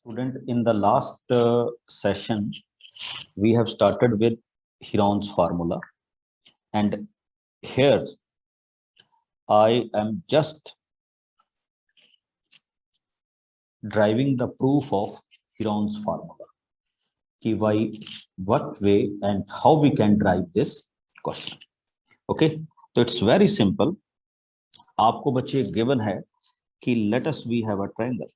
Student, in the last session, we have started with Heron's formula, and here I am just driving the proof of Heron's formula. Ki why, what way, and how we can drive this question. Okay, so it's very simple. आपको बच्चे given है कि let us we have a triangle.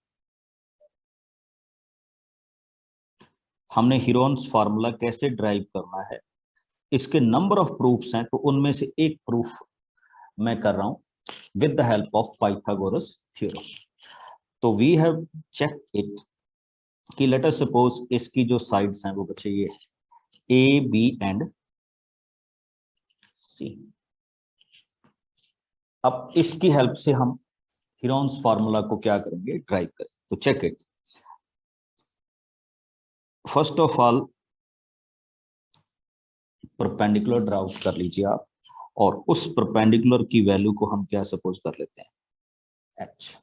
हमने Heron's formula कैसे drive करना है, इसके number of proofs हैं, तो उनमें से एक प्रूफ मैं कर रहा हूं with the help of Pythagoras theorem. तो वी हैव चेक इट कि लेट अस सपोज इसकी जो साइड्स हैं वो बच्चे ये ए बी एंड सी. अब इसकी हेल्प से हम हीरोन्स फार्मूला को क्या करेंगे, ड्राइव करें. तो check it. First of all perpendicular draw out कर लीजिए आप, और उस परपेंडिकुलर की वैल्यू को हम क्या सपोज कर लेते हैं, h.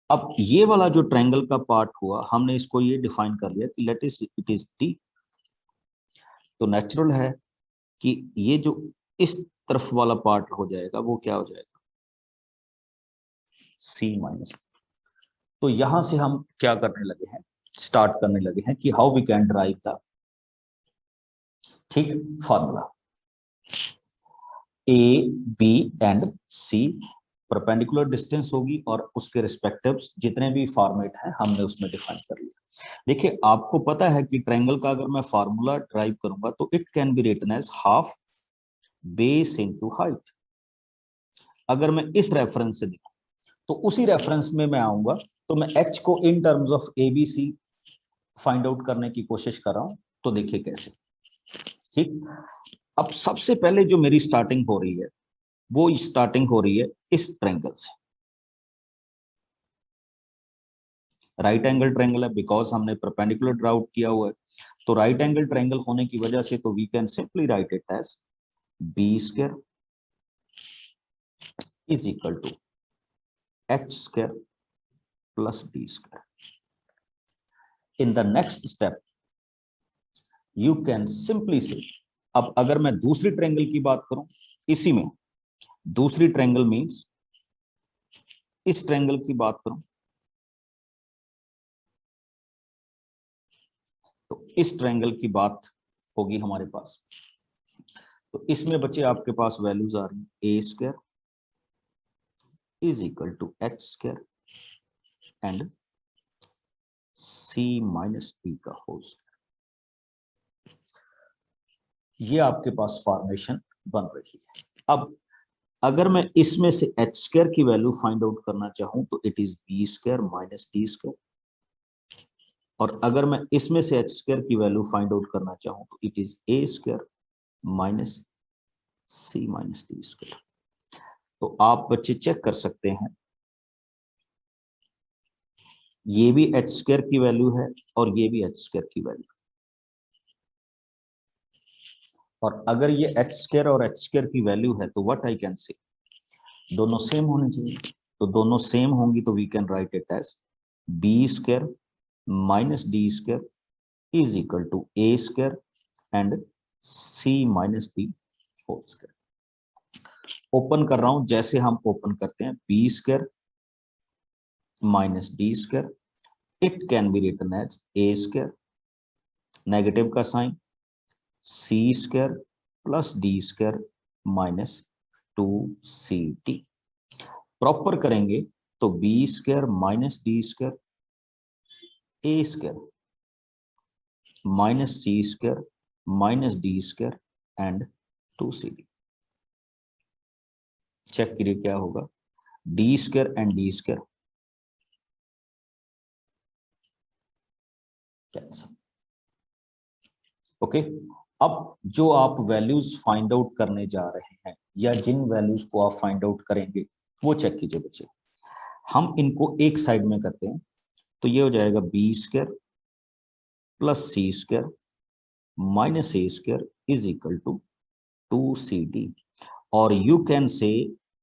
अब ये वाला जो ट्रायंगल का पार्ट हुआ, हमने इसको ये डिफाइन कर लिया कि लेट इट इज d. तो नेचुरल है कि ये जो इस तरफ वाला पार्ट हो जाएगा वो क्या हो जाएगा, c माइनस. तो यहां से हम क्या करने लगे हैं, स्टार्ट करने लगे हैं कि how we can drive the ठीक formula. A B and C perpendicular distance होगी और उसके रिस्पेक्टिव जितने भी फॉर्मेट हैं हमने उसमें डिफाइन कर लिया. देखिए आपको पता है कि ट्रायंगल का अगर मैं फार्मूला ड्राइव करूंगा तो it can be written as half base into height. अगर मैं इस रेफरेंस से देखूं तो उसी रेफरेंस में मैं आऊंगा, तो मैं h को in terms of A B C find out करने की कोशिश कर रहा हूं. तो देखिए कैसे. ठीक, अब सबसे पहले जो मेरी स्टार्टिंग हो रही है वो स्टार्टिंग हो रही है इस ट्रायंगल से. राइट एंगल ट्रायंगल है बिकॉज हमने परपेंडिकुलर ड्रा आउट किया हुआ है. तो राइट एंगल ट्रायंगल होने की वजह से तो we can simply write it as B square is equal to H square plus D square. In the next step you can simply say, अब अगर मैं दूसरी ट्रायंगल की बात करूं, इसी में दूसरी ट्रायंगल मींस इस ट्रायंगल की बात करूं तो इस ट्रायंगल की बात होगी हमारे पास. तो इसमें बच्चे आपके पास वैल्यूज आ रही हैं A square is equal to H square and C minus D का होल स्क्वायर. ये आपके पास फॉर्मेशन बन रही है. अब अगर मैं इसमें से एच स्क्वायर की वैल्यू फाइंड आउट करना चाहूं तो it is B square minus D square, और अगर मैं इसमें से एच स्क्वायर की वैल्यू फाइंड आउट करना चाहूं तो it is A square minus C minus D square. तो आप बच्चे चेक कर सकते हैं, ये भी एच स्क्वायर की वैल्यू है और ये भी एच स्क्वायर की वैल्यू. और अगर ये एच स्क्वायर और एच स्क्वायर की वैल्यू है तो व्हाट आई कैन से, दोनों सेम होने चाहिए. तो दोनों सेम होंगी तो we can write it as B square minus D square is equal to A square and C minus D whole square. Open कर रहा हूं, जैसे हम ओपन करते हैं B square minus D square, it can be written as A square, negative का sign, C square plus D square minus 2cd. Proper करेंगे तो B square minus D square A square minus C square minus D square and 2cd. Check करिए क्या होगा, D square and D square cancel. Okay, अब जो आप values find out करने जा रहे हैं या जिन वैल्यूज को आप फाइंड आउट करेंगे वो चेक कीजिए बच्चे. हम इनको एक साइड में करते हैं तो ये हो जाएगा B square plus C square minus A square is equal to 2cd. और यू कैन से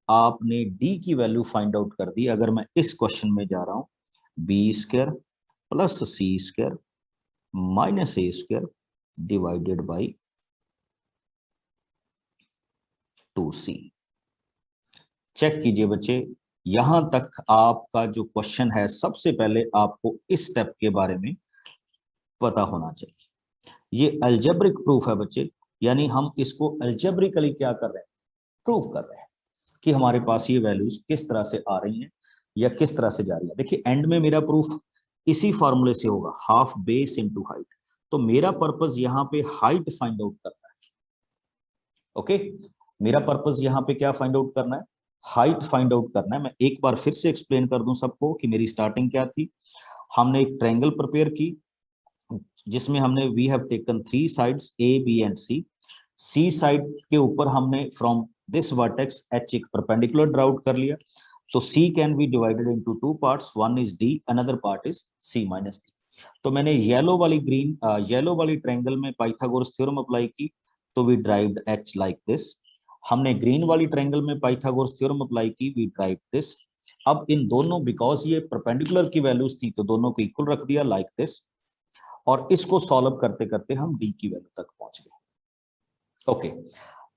आपने d की वैल्यू फाइंड आउट कर दी. अगर मैं इस क्वेश्चन में जा रहा हूं B square plus C square minus A square divided by 2c। Check कीजिए बच्चे, यहां तक आपका जो क्वेश्चन है सबसे पहले आपको इस स्टेप के बारे में पता होना चाहिए। ये अलजेब्रिक प्रूफ है बच्चे, यानी हम इसको अलजेब्रिकली क्या कर रहे हैं, प्रूफ कर रहे हैं कि हमारे पास ये वैल्यूज किस तरह से आ रही हैं या किस तरह से जा रही है। देखिए एंड में मेरा प्रूफ इसी फॉर्मूले से होगा, हाफ बेस इनटू हाइट। तो मेरा पर्पस यहाँ पे हाइट फाइंड आउट करना है। ओके, मेरा पर्पस यहाँ पे क्या फाइंड आउट करना है, हाइट फाइंड आउट करना है। मैं एक बार फिर से एक्सप्लेन कर दूं सबको कि मेरी स्टार्टिंग क्या थी। हमने एक ट्रायंगल प्रिपेयर की जिसमें हमने we have taken 3 sides A B and C. C side के ऊपर हमने फ्रॉम दिस वर्टेक्स एच एक परपेंडिकुलर ड्रा आउट कर लिया। तो C can be divided into 2 parts, one is D, another part is C minus D. तो मैंने yellow वाली ट्रायंगल में पाइथागोरस थ्योरम अप्लाई की, तो we derived H like this. हमने ग्रीन वाली ट्रायंगल में पाइथागोरस थ्योरम अप्लाई की, वी ड्राइव्ड दिस। अब इन दोनों, बिकॉज ये परपेंडिकुलर की वैल्यूज थी तो दोनों को इक्वल रख दिया लाइक दिस, और इसको सॉल्व करते करते हम डी की वैल्यू तक पहुंच गए। ओके,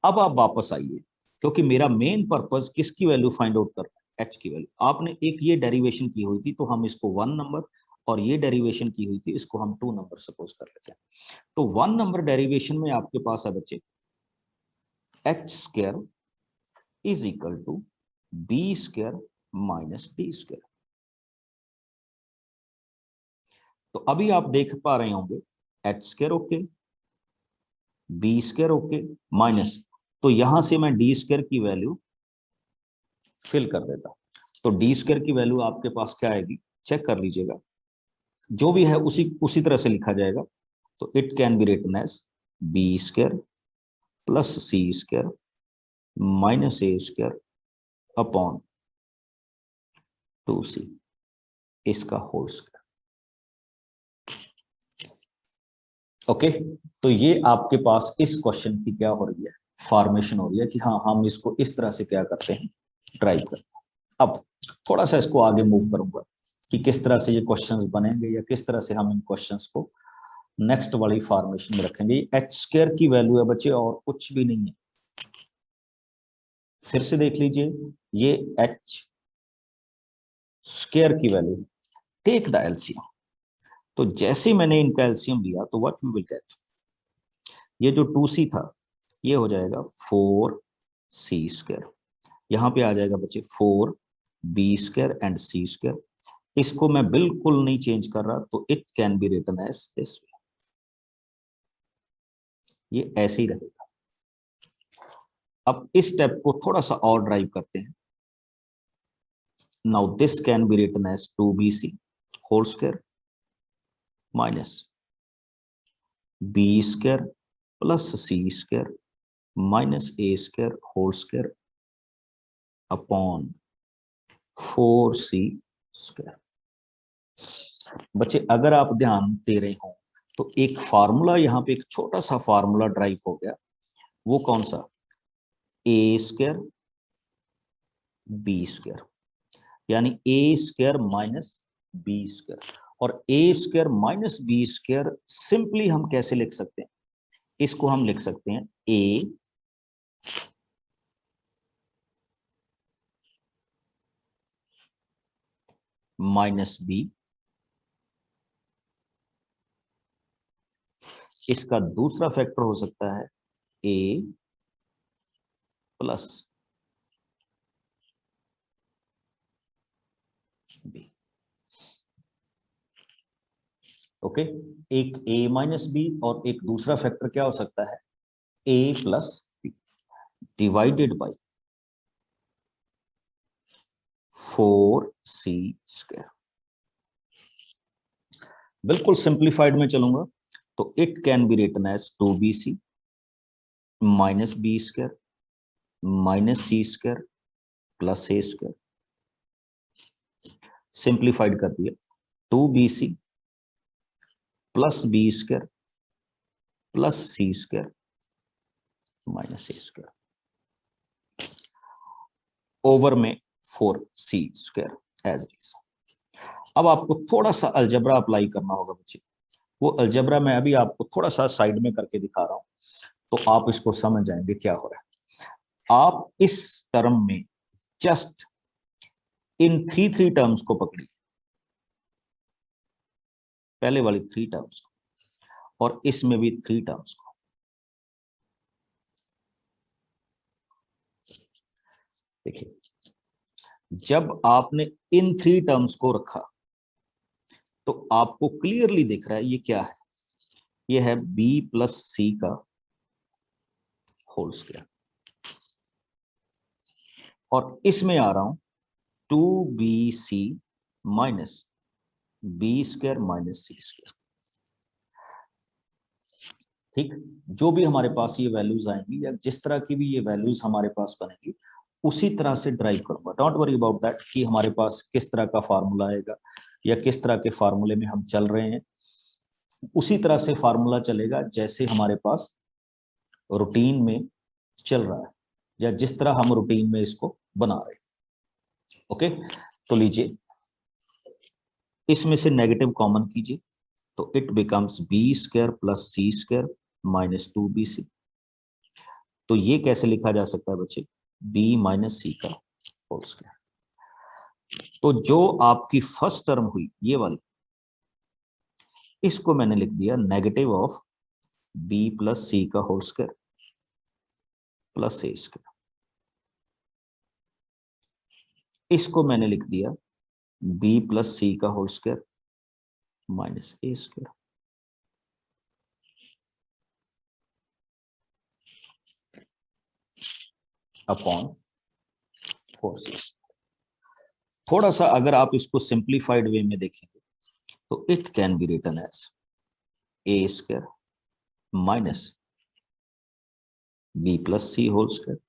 अब आप वापस आइए, क्योंकि मेरा मेन पर्पस किसकी वैल्यू फाइंड आउट करना है, एच की वैल्यू। आपने एक ये डेरिवेशन की हुई थी तो हम इसको 1 नंबर, और ये डेरिवेशन की हुई थी इसको हम 2 नंबर सपोज कर लेते हैं। तो 1 नंबर डेरिवेशन में आपके पास है बच्चे H square is equal to B square minus D square. तो अभी आप देख पा रहे होंगे H square okay, B square okay, minus, तो यहां से मैं डी स्क्वायर की वैल्यू फिल कर देता हूं। तो डी स्क्वायर की वैल्यू आपके पास क्या आएगी, चेक कर लीजिएगा, जो भी है उसी तरह से लिखा जाएगा। तो it can be written as B square plus C square minus A square upon 2c इसका होल स्क्वायर। ओके, तो ये आपके पास इस क्वेश्चन की क्या हो रही है, फॉर्मेशन हो रही है कि हाँ हम इसको इस तरह से क्या करते हैं, ड्राइव करते हैं। अब थोड़ा सा इसको आगे मूव करूंगा कि किस तरह से ये क्वेश्चंस बनेंगे या किस तरह से हम इन क्वेश्चंस को नेक्स्ट वाली फॉर्मेशन में रखेंगे। एच स्क्वायर की वैल्यू है बच्चे और कुछ भी नहीं है। फिर से देख लीजिए, ये एच स्क्वायर की वैल्यू, टेक द एलसीएम। तो जैसे मैंने इनका एलसीएम लिया तो व्हाट वी विल गेट, ये जो 2c था ये हो जाएगा 4c स्क्वायर, यहाँ पे आ जाएगा बच्चे 4b square and c square. इसको मैं बिल्कुल नहीं चेंज कर रहा, तो it can be written as this way, ये ऐसे ही रहेगा। अब इस स्टेप को थोड़ा सा और ड्राइव करते हैं। Now this can be written as 2bc whole square minus b square plus c square minus a square whole square upon 4c square. बच्चे अगर आप ध्यान दे रहे हो तो एक फार्मूला यहाँ पे, एक छोटा सा फार्मूला ड्राइव हो गया, वो कौन सा, ए स्क्वायर बी स्क्वायर, यानी A square minus B square. और A square minus B square simply हम कैसे लिख सकते हैं, इसको हम लिख सकते हैं ए माइनस बी, इसका दूसरा फैक्टर हो सकता है ए प्लस बी। ओके, एक ए माइनस बी और एक दूसरा फैक्टर क्या हो सकता है, A plus B divided by 4c square. बिल्कुल सिंप्लीफाइड में चलूंगा तो it can be written as 2bc minus B square minus C square plus A square. Simplified कर दिया, 2bc plus B square plus C square minus A square over में 4c square as it is. अब आपको थोड़ा सा algebra apply करना होगा बच्चे। वो अलजबरा मैं अभी आपको थोड़ा सा साइड में करके दिखा रहा हूं, तो आप इसको समझ जाएंगे क्या हो रहा है। आप इस टर्म में जस्ट इन थ्री टर्म्स को पकड़िए, पहले वाली थ्री टर्म्स को और इसमें भी थ्री टर्म्स को। देखिए, जब आपने इन थ्री टर्म्स को रखा तो आपको क्लियरली दिख रहा है ये क्या है, ये है b प्लस सी का होल स्क्वायर, और इसमें आ रहा हूं 2bc minus B square minus C square. ठीक, जो भी हमारे पास ये वैल्यूज आएंगी या जिस तरह की भी ये वैल्यूज हमारे पास बनेगी उसी तरह से ड्राइव करूंगा। डोंट वरी अबाउट दैट कि हमारे पास किस तरह का फार्मूला आएगा या किस तरह के फार्मूले में हम चल रहे हैं, उसी तरह से फार्मूला चलेगा जैसे हमारे पास रूटीन में चल रहा है या जिस तरह हम रूटीन में इसको बना रहे हैं। ओके, तो लीजिए इसमें से नेगेटिव कॉमन कीजिए तो it becomes B square plus C square minus 2bc। तो ये कैसे लिखा जा सकता है बच्चे, b माइनस सी का होल स्क्वायर। तो जो आपकी फर्स्ट टर्म हुई ये वाली, इसको मैंने लिख दिया negative of b plus C का whole square plus A square. इसको मैंने लिख दिया b प्लस सी का whole square minus A square. Upon 4c। थोड़ा सा अगर आप इसको सिंप्लीफाइड वे में देखेंगे तो it can be written as A square minus B plus C whole square.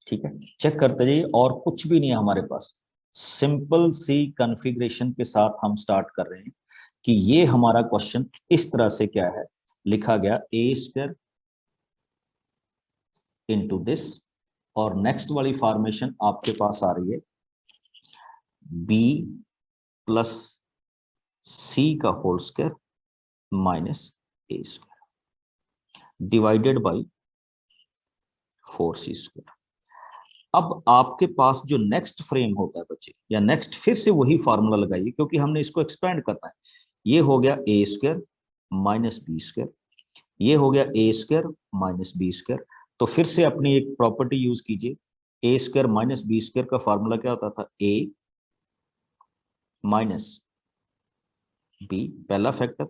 ठीक है, चेक करते जाइए, और कुछ भी नहीं है हमारे पास। सिंपल सी कॉन्फ़िगरेशन के साथ हम स्टार्ट कर रहे हैं कि ये हमारा क्वेश्चन इस तरह से क्या है लिखा गया, ए स्क्वायर इंटू दिस, और नेक्स्ट वाली फॉर्मेशन आपके पास आ रही है बी प्लस सी का whole square minus A square divided by 4c square. अब आपके पास जो नेक्स्ट फ्रेम होता है बच्चे, या नेक्स्ट फिर से वही फार्मूला लगाइए क्योंकि हमने इसको एक्सपेंड करना है। ये हो गया A square minus B square, ये हो गया A square minus B square. तो फिर से अपनी एक प्रॉपर्टी यूज कीजिए, ए स्क्वायर माइनस बी स्क्वायर का फार्मूला क्या होता था, ए माइनस बी पहला फैक्टर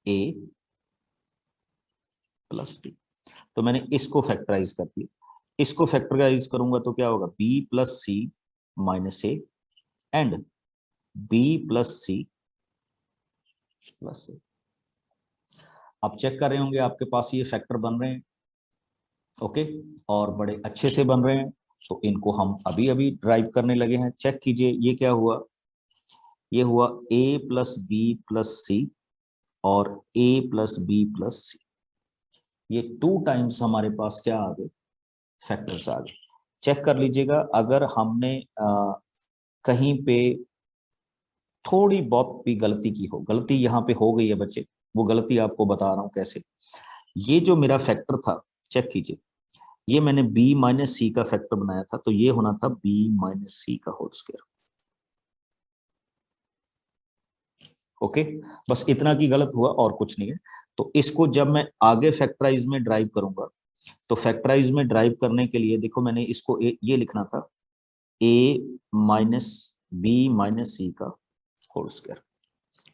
ए प्लस बी। तो मैंने इसको फैक्टराइज कर दिया, इसको फैक्टराइज करूंगा तो क्या होगा, b plus C minus A and b plus C plus A. आप चेक कर रहे होंगे आपके पास ये फैक्टर बन रहे हैं, ओके, और बड़े अच्छे से बन रहे हैं। तो इनको हम अभी अभी ड्राइव करने लगे हैं। चेक कीजिए ये क्या हुआ, ये हुआ a प्लस बी प्लस सी और a प्लस बी प्लस सी। ये 2 टाइम्स हमारे पास क्या आ गए, फैक्टर्स आ गए। चेक कर लीजिएगा अगर हमने कहीं पे थोड़ी बहुत भी गलती की हो, गलती यहाँ पे हो गई है बच्चे, वो गलती आपको बता रहा हूं कैसे। ये जो मेरा फैक्टर था, चेक कीजिए, ये मैंने b माइनस सी का फैक्टर बनाया था, तो ये होना था b माइनस सी का होल स्क्वायर। ओके, बस इतना की गलत हुआ और कुछ नहीं है। तो इसको जब मैं आगे फैक्टराइज में ड्राइव करूंगा, तो फैक्टराइज में ड्राइव करने के लिए देखो मैंने इसको ये लिखना था a माइनस बी माइनस सी का होल स्क्वायर,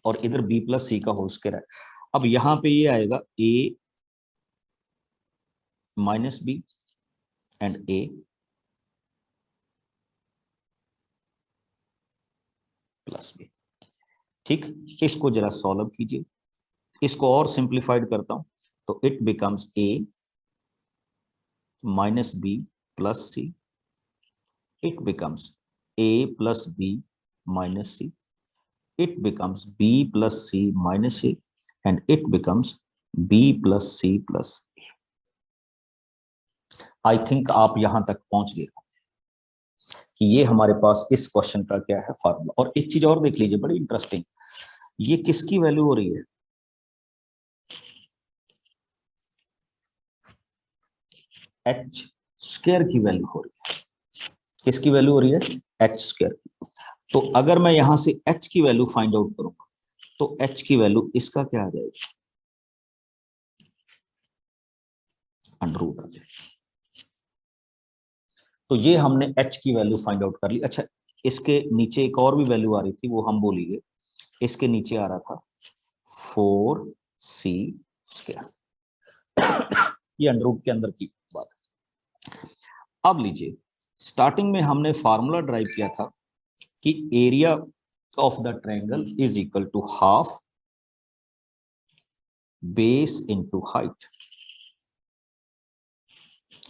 और इधर b प्लस सी का होल स्क्वायर है। अब यहां पे ये आएगा a minus B and a plus B. ठीक, इसको जरा सॉल्व कीजिए, इसको और सिंप्लीफाइड करता हूं तो it becomes a minus B plus C, it becomes a plus b minus c, it becomes b plus c minus a, and it becomes b plus c plus a। I think आप यहां तक पहुंच गए। कि ये हमारे पास इस question का क्या है फार्मूला। और एक चीज और देख लीजिए, बड़ी इंटरेस्टिंग, ये किसकी वैल्यू हो रही है, एच स्क्वायर की वैल्यू हो रही है। किसकी वैल्यू हो रही है, एच स्क्वायर की। तो अगर मैं यहां से एच की वैल्यू फाइंड आउट करूंगा तो एच की वैल्यू इसका क्या आ जाएगी, अंडर रूट आ जाएगी। तो ये हमने एच की वैल्यू फाइंड आउट कर ली। अच्छा, इसके नीचे एक और भी वैल्यू आ रही थी, वो हम बोलिए, इसके नीचे आ रहा था 4c स्क्वायर। ये अंडर रूट के अंदर की बात है। अब लीजिए, स्टार्टिंग में हमने फार्मूला ड्राइव किया था कि area of the triangle is equal to half base into height,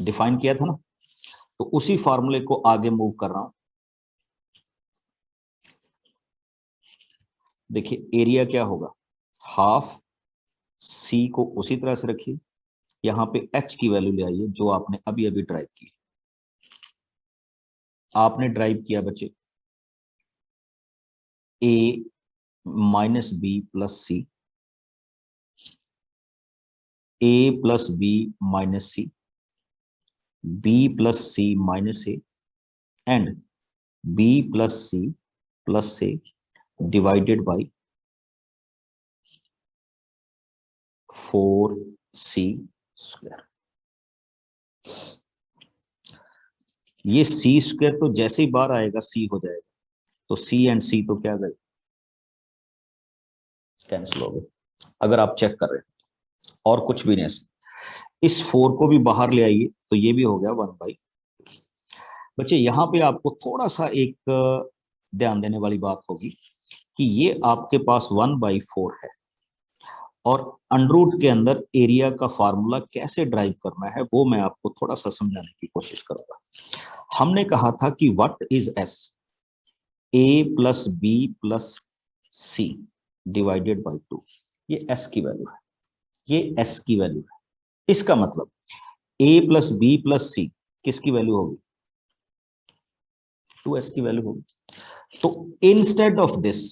define किया था ना। तो उसी फार्मूले को आगे मूव कर रहा हूं। देखिए एरिया क्या होगा, हाफ, सी को उसी तरह से रखिए, यहां पे एच की वैल्यू ले आइए जो आपने अभी अभी ड्राइव की। आपने ड्राइव किया बच्चे A minus B plus C, A plus B minus C, B plus C minus A, and B plus C plus A divided by 4c square. ये सी स्क्वायर तो जैसे ही बाहर आएगा सी हो जाएगा, तो सी एंड सी तो क्या गए, कैंसिल हो गए। अगर आप चेक कर रहे हैं और कुछ भी नहीं, इस 4 को भी बाहर ले आइए तो ये भी हो गया 1/। बच्चे यहाँ पे आपको थोड़ा सा एक ध्यान देने वाली बात होगी कि ये आपके पास 1/4 है, और अंडररूट के अंदर एरिया का फार्मूला कैसे ड्राइव करना है वो मैं आपको थोड़ा सा समझाने की कोशिश करूंगा। हमने कहा था कि what is S, A plus B plus C divided by 2, ये एस की वैल्यू है, ये एस की वैल्यू है। इसका मतलब ए प्लस बी प्लस सी किसकी वैल्यू होगी, 2s की वैल्यू होगी। तो इंस्टेड ऑफ दिस,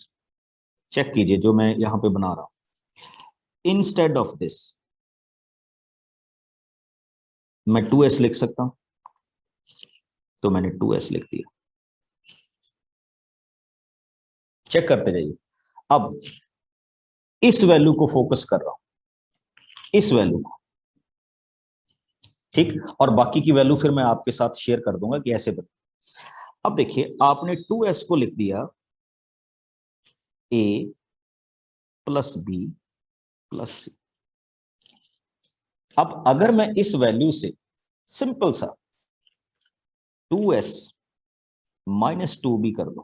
चेक कीजिए जो मैं यहां पे बना रहा हूं, इंस्टेड ऑफ दिस मैं 2s लिख सकता हूं, तो मैंने 2s लिख दिया। चेक करते जाइए। अब इस वैल्यू को फोकस कर रहा हूं, इस वैल्यू को, ठीक, और बाकी की वैल्यू फिर मैं आपके साथ शेयर कर दूंगा कि ऐसे बता। अब देखिए आपने 2s को लिख दिया a प्लस बी प्लस सी। अब अगर मैं इस वैल्यू से सिंपल सा 2s माइनस 2b कर दूं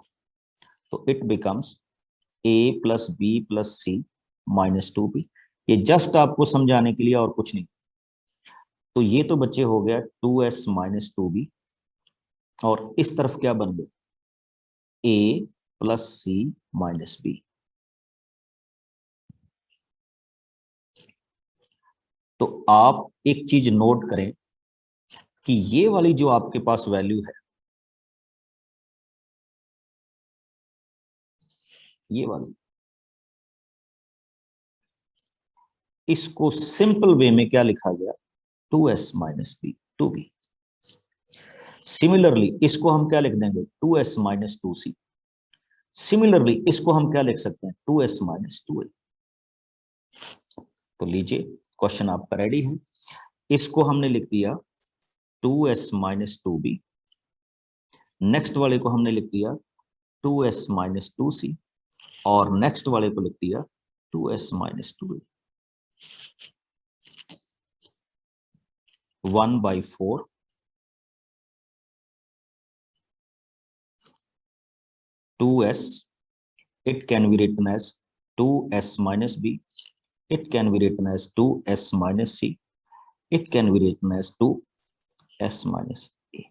तो it becomes a plus B plus C minus 2b। ये जस्ट आपको समझाने के लिए और कुछ नहीं। तो ये तो बच्चे हो गया 2s माइनस 2b, और इस तरफ क्या बन गया, a plus C minus B. तो आप एक चीज नोट करें कि ये वाली जो आपके पास वैल्यू है, ये वाली, इसको सिंपल वे में क्या लिखा गया, 2s minus B 2b। Similarly इसको हम क्या लिख देंगे, 2s माइनस 2c। सिमिलरली इसको हम क्या लिख सकते हैं, 2s माइनस 2a। तो लीजिए क्वेश्चन आपका रेडी है। इसको हमने लिख दिया 2s माइनस 2b, नेक्स्ट वाले को हमने लिख दिया 2s माइनस 2c, और नेक्स्ट वाले को लिख दिया 2s minus 2a। 1/4 2s, it can be written as 2s minus b, it can be written as 2s minus c, it can be written as 2s minus a।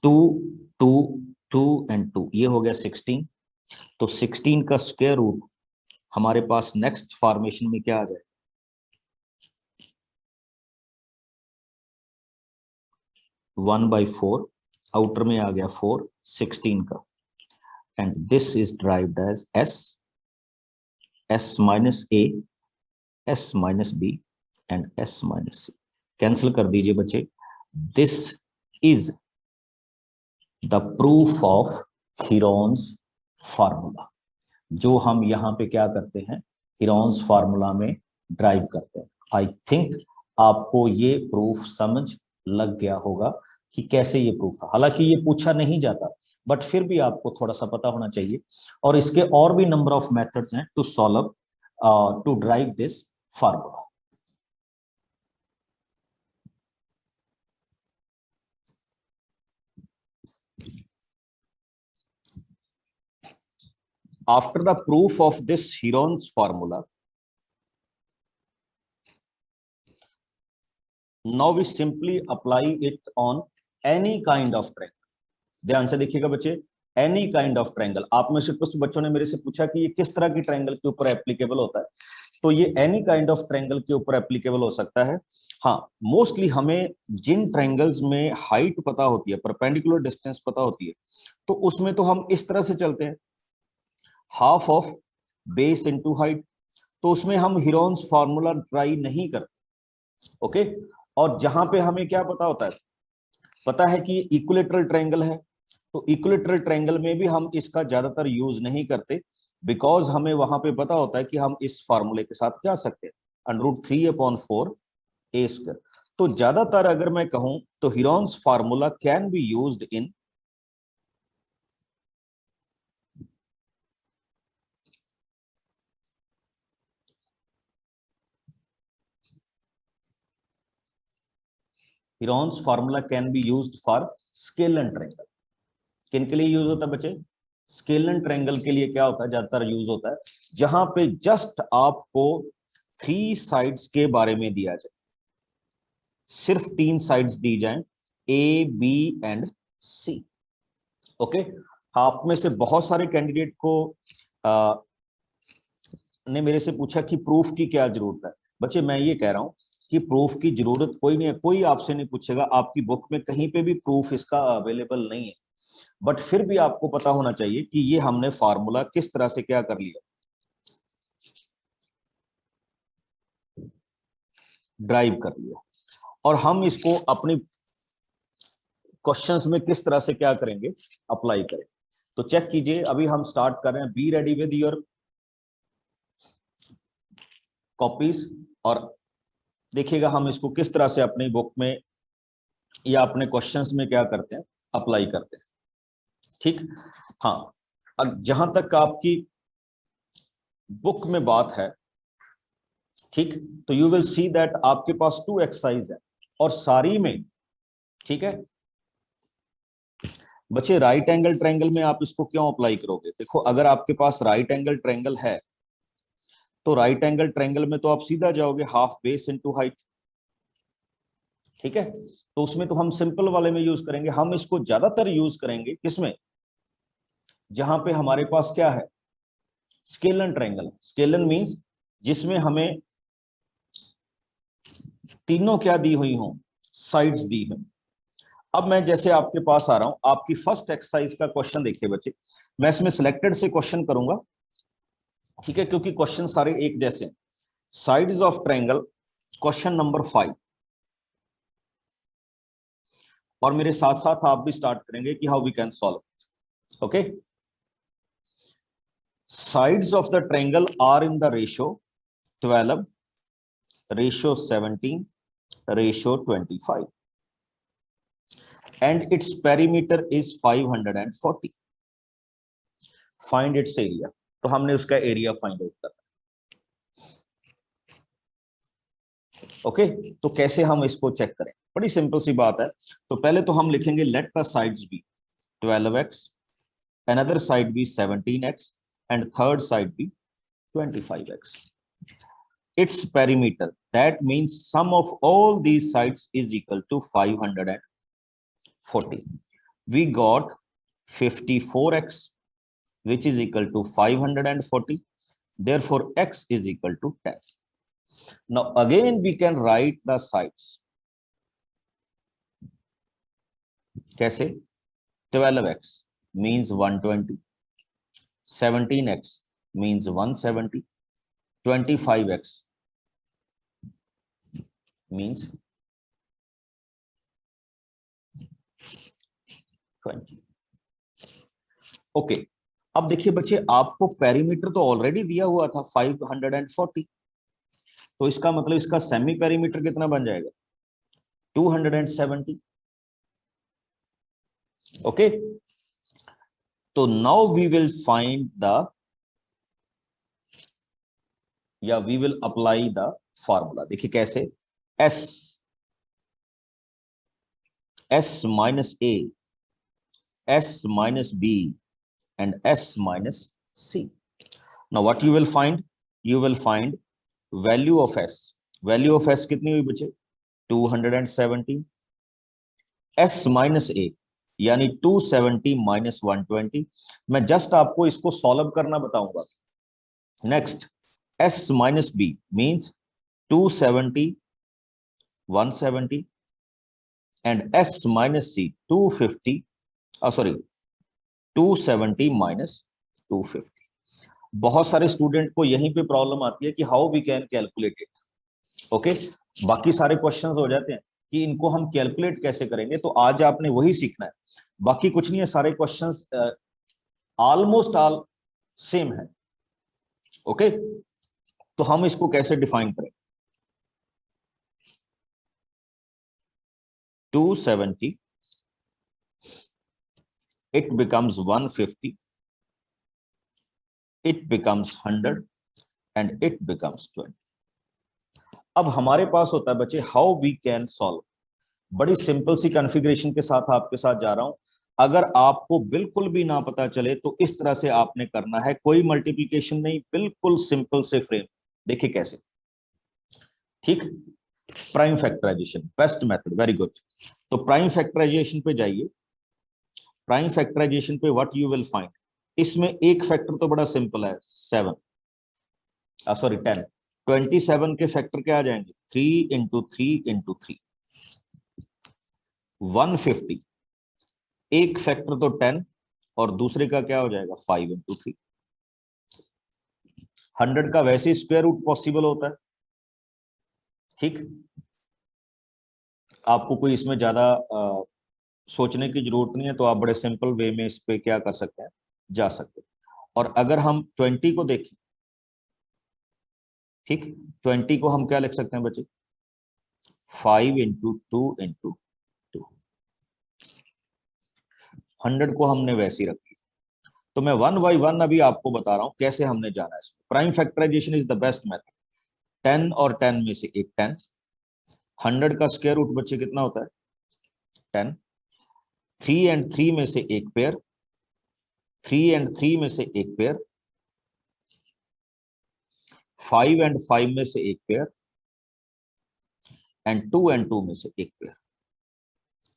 2 2 2 and 2 ये हो गया 16। तो 16 का स्क्वायर रूट हमारे पास next formation में क्या आ जाए, 1/4, outer में आ गया 4, 16 का, and this is derived as s minus a, s minus b and s minus c। Cancel कर दीजिए बच्चे। This is the proof of Heron's formula, जो हम यहाँ पे क्या करते हैं, हीरोन्स फार्मूला में ड्राइव करते हैं। आई थिंक आपको ये प्रूफ समझ लग गया होगा कि कैसे ये प्रूफ है। हालांकि ये पूछा नहीं जाता, बट फिर भी आपको थोड़ा सा पता होना चाहिए। और इसके और भी नंबर ऑफ मेथड्स हैं to solve, to derive this formula. After the proof of this Heron's formula, now we simply apply it on any kind of triangle. ध्यान से देखिएगा बच्चे, एनी काइंड ऑफ ट्रायंगल। आप में से कुछ बच्चों ने मेरे से पूछा कि ये किस तरह की ट्रायंगल के ऊपर एप्लीकेबल होता है, तो ये एनी काइंड ऑफ ट्रायंगल के ऊपर एप्लीकेबल हो सकता है। हाँ, मोस्टली हमें जिन ट्रायंगल्स में हाइट पता होती है, परपेंडिकुलर डिस्टेंस पता होती है, तो उसमें तो हम इस तरह से चलते हैं, half of base into height, तो उसमें हम हीरोन्स फार्मूला ट्राई नहीं करते। ओके, और जहां पे हमें क्या पता होता है, पता है कि इक्विलेटरल ट्रायंगल है, तो इक्विलेटरल ट्रायंगल में भी हम इसका ज्यादातर यूज नहीं करते, बिकॉज हमें वहां पे पता होता है कि हम इस फार्मूले के साथ जा सकते हैं, √3/4 a स्क्वायर। तो ज्यादातर अगर मैं कहूं तो Heron's formula can be used in Heron's formula can be used for scalene triangle। किन के लिए यूज होता है बच्चे? स्केलन ट्रायंगल के लिए क्या होता है, ज्यादातर यूज होता है जहां पे जस्ट आपको 3 साइड्स के बारे में दिया जाए, सिर्फ 3 साइड्स दी जाएं, A B and C. Okay, आप में से बहुत सारे कैंडिडेट को ने मेरे से पूछा कि प्रूफ की क्या जरूरत है। बच्चे मैं ये कह रहा हूं कि प्रूफ की जरूरत कोई नहीं है, कोई आपसे नहीं पूछेगा, आपकी बुक में कहीं पे भी प्रूफ इसका अवेलेबल नहीं है, बट फिर भी आपको पता होना चाहिए कि ये हमने फार्मूला किस तरह से क्या कर लिया, ड्राइव कर लिया, और हम इसको अपनी क्वेश्चंस में किस तरह से क्या करेंगे, अप्लाई करें। तो चेक कीजिए, अभी हम स्टार्ट कर रहे हैं। Be ready with your copies, और देखिएगा हम इसको किस तरह से अपनी बुक में या अपने क्वेश्चंस में क्या करते हैं, अप्लाई करते हैं। ठीक, हाँ, अब जहां तक आपकी बुक में बात है, ठीक, तो यू विल सी दैट आपके पास 2 एक्सरसाइज है और सारी में, ठीक है बच्चे, राइट एंगल ट्रायंगल में आप इसको क्यों अप्लाई करोगे? देखो, अगर आपके पास राइट एंगल ट्रायंगल है तो राइट एंगल ट्रायंगल में तो आप सीधा जाओगे हाफ बेस इनटू हाइट, ठीक है, तो उसमें तो हम सिंपल वाले में यूज करेंगे। हम इसको ज्यादातर यूज करेंगे किसमें, जहां पे हमारे पास क्या है, स्केलन ट्रायंगल। स्केलन मींस जिसमें हमें तीनों क्या दी हुई हो, साइड्स दी हुई। अब मैं जैसे आपके पास आ रहा हूं, आपकी फर्स्ट एक्सरसाइज का क्वेश्चन देखिए बच्चे, मैं इसमें सिलेक्टेड से क्वेश्चन करूंगा, ठीक है, क्योंकि क्वेश्चन सारे एक जैसे हैं। Sides of triangle, question number 5, और मेरे साथ साथ आप भी स्टार्ट करेंगे कि how we can solve. Okay, sides of the triangle are in the ratio 12, ratio 17, ratio 25, and its perimeter is 540. Find its area। तो हमने उसका एरिया फाइंड आउट करना है। ओके, तो कैसे हम इसको चेक करें? बड़ी सिंपल सी बात है। तो पहले तो हम लिखेंगे let the sides be 12x, another side be 17x, and third side be 25x. Its perimeter, that means sum of all these sides is equal to 540. We got 54x, which is equal to 540. Therefore, x is equal to 10. Now, again, we can write the sides. कैसे? 12x means 120, 17x means 170, 25x means 20. Okay, अब देखिए बच्चे, आपको perimeter तो already दिया हुआ था 540, तो इसका मतलब इसका सेमी पेरीमीटर कितना बन जाएगा? 270. ओके, तो now we will find the, या we will apply the formula. देखिए कैसे, s minus a, s minus b and s minus c. Now what you will find? You will find value of s. Value of s कितनी हुई बच्चे? 270. s minus a यानी 270 minus 120. मैं just आपको इसको solve करना बताऊंगा. Next, s minus b means 270, 170 and s minus c 250, sorry 270 minus 250. बहुत सारे स्टूडेंट को यहीं पे प्रॉब्लम आती है कि how we can calculate it. Okay, बाकी सारे क्वेश्चंस हो जाते हैं कि इनको हम कैलकुलेट कैसे करेंगे, तो आज आपने वही सीखना है, बाकी कुछ नहीं है. सारे क्वेश्चंस ऑलमोस्ट ऑल सेम है. ओके, तो हम इसको कैसे डिफाइन करें? 270, it becomes 150, it becomes 100 and it becomes 20. अब हमारे पास होता है बच्चे हाउ वी कैन सॉल्व. बड़ी सिंपल सी कॉन्फ़िगरेशन के साथ आपके साथ जा रहा हूं. अगर आपको बिल्कुल भी ना पता चले तो इस तरह से आपने करना है, कोई मल्टीप्लिकेशन नहीं, बिल्कुल सिंपल से फ्रेम. देखिए कैसे, ठीक, prime factorization best method, very good. तो प्राइम फैक्टराइजेशन पे जाइए. प्राइम फैक्टराइजेशन पे व्हाट यू विल फाइंड, इसमें एक फैक्टर तो बड़ा सिंपल है, 7, सॉरी 10. 27 के फैक्टर क्या आ जाएंगे? 3 इंटू 3 इंटू 3, 150. एक फैक्टर तो 10 और दूसरे का क्या हो जाएगा? 5 इंटू 3. 100 का वैसे स्क्वायर रूट पॉसिबल होता है, ठीक. आपको कोई इसमें ज्यादा सोचने की जरूरत नहीं है, तो आप बड़े सिंपल वे में इस पे क्या कर सकते हैं, जा सकते हैं. और अगर हम 20 को देखें, ठीक, 20 को हम क्या लिख सकते हैं बच्चे? 5 इंटू 2 इंटू 2. 100 को हमने वैसे ही रखी. तो मैं वन बाई वन अभी आपको बता रहा हूं कैसे हमने जाना है इसको. Prime factorization is the best method. 10 और 10 में से एक 10. 100 का स्क्वायर रूट बच्चे कितना होता है? 10. 3 एंड 3 में से एक पेयर, 3 एंड 3 में से एक पेयर, 5 एंड 5 में से एक पेयर एंड 2 एंड 2 में से एक पेयर.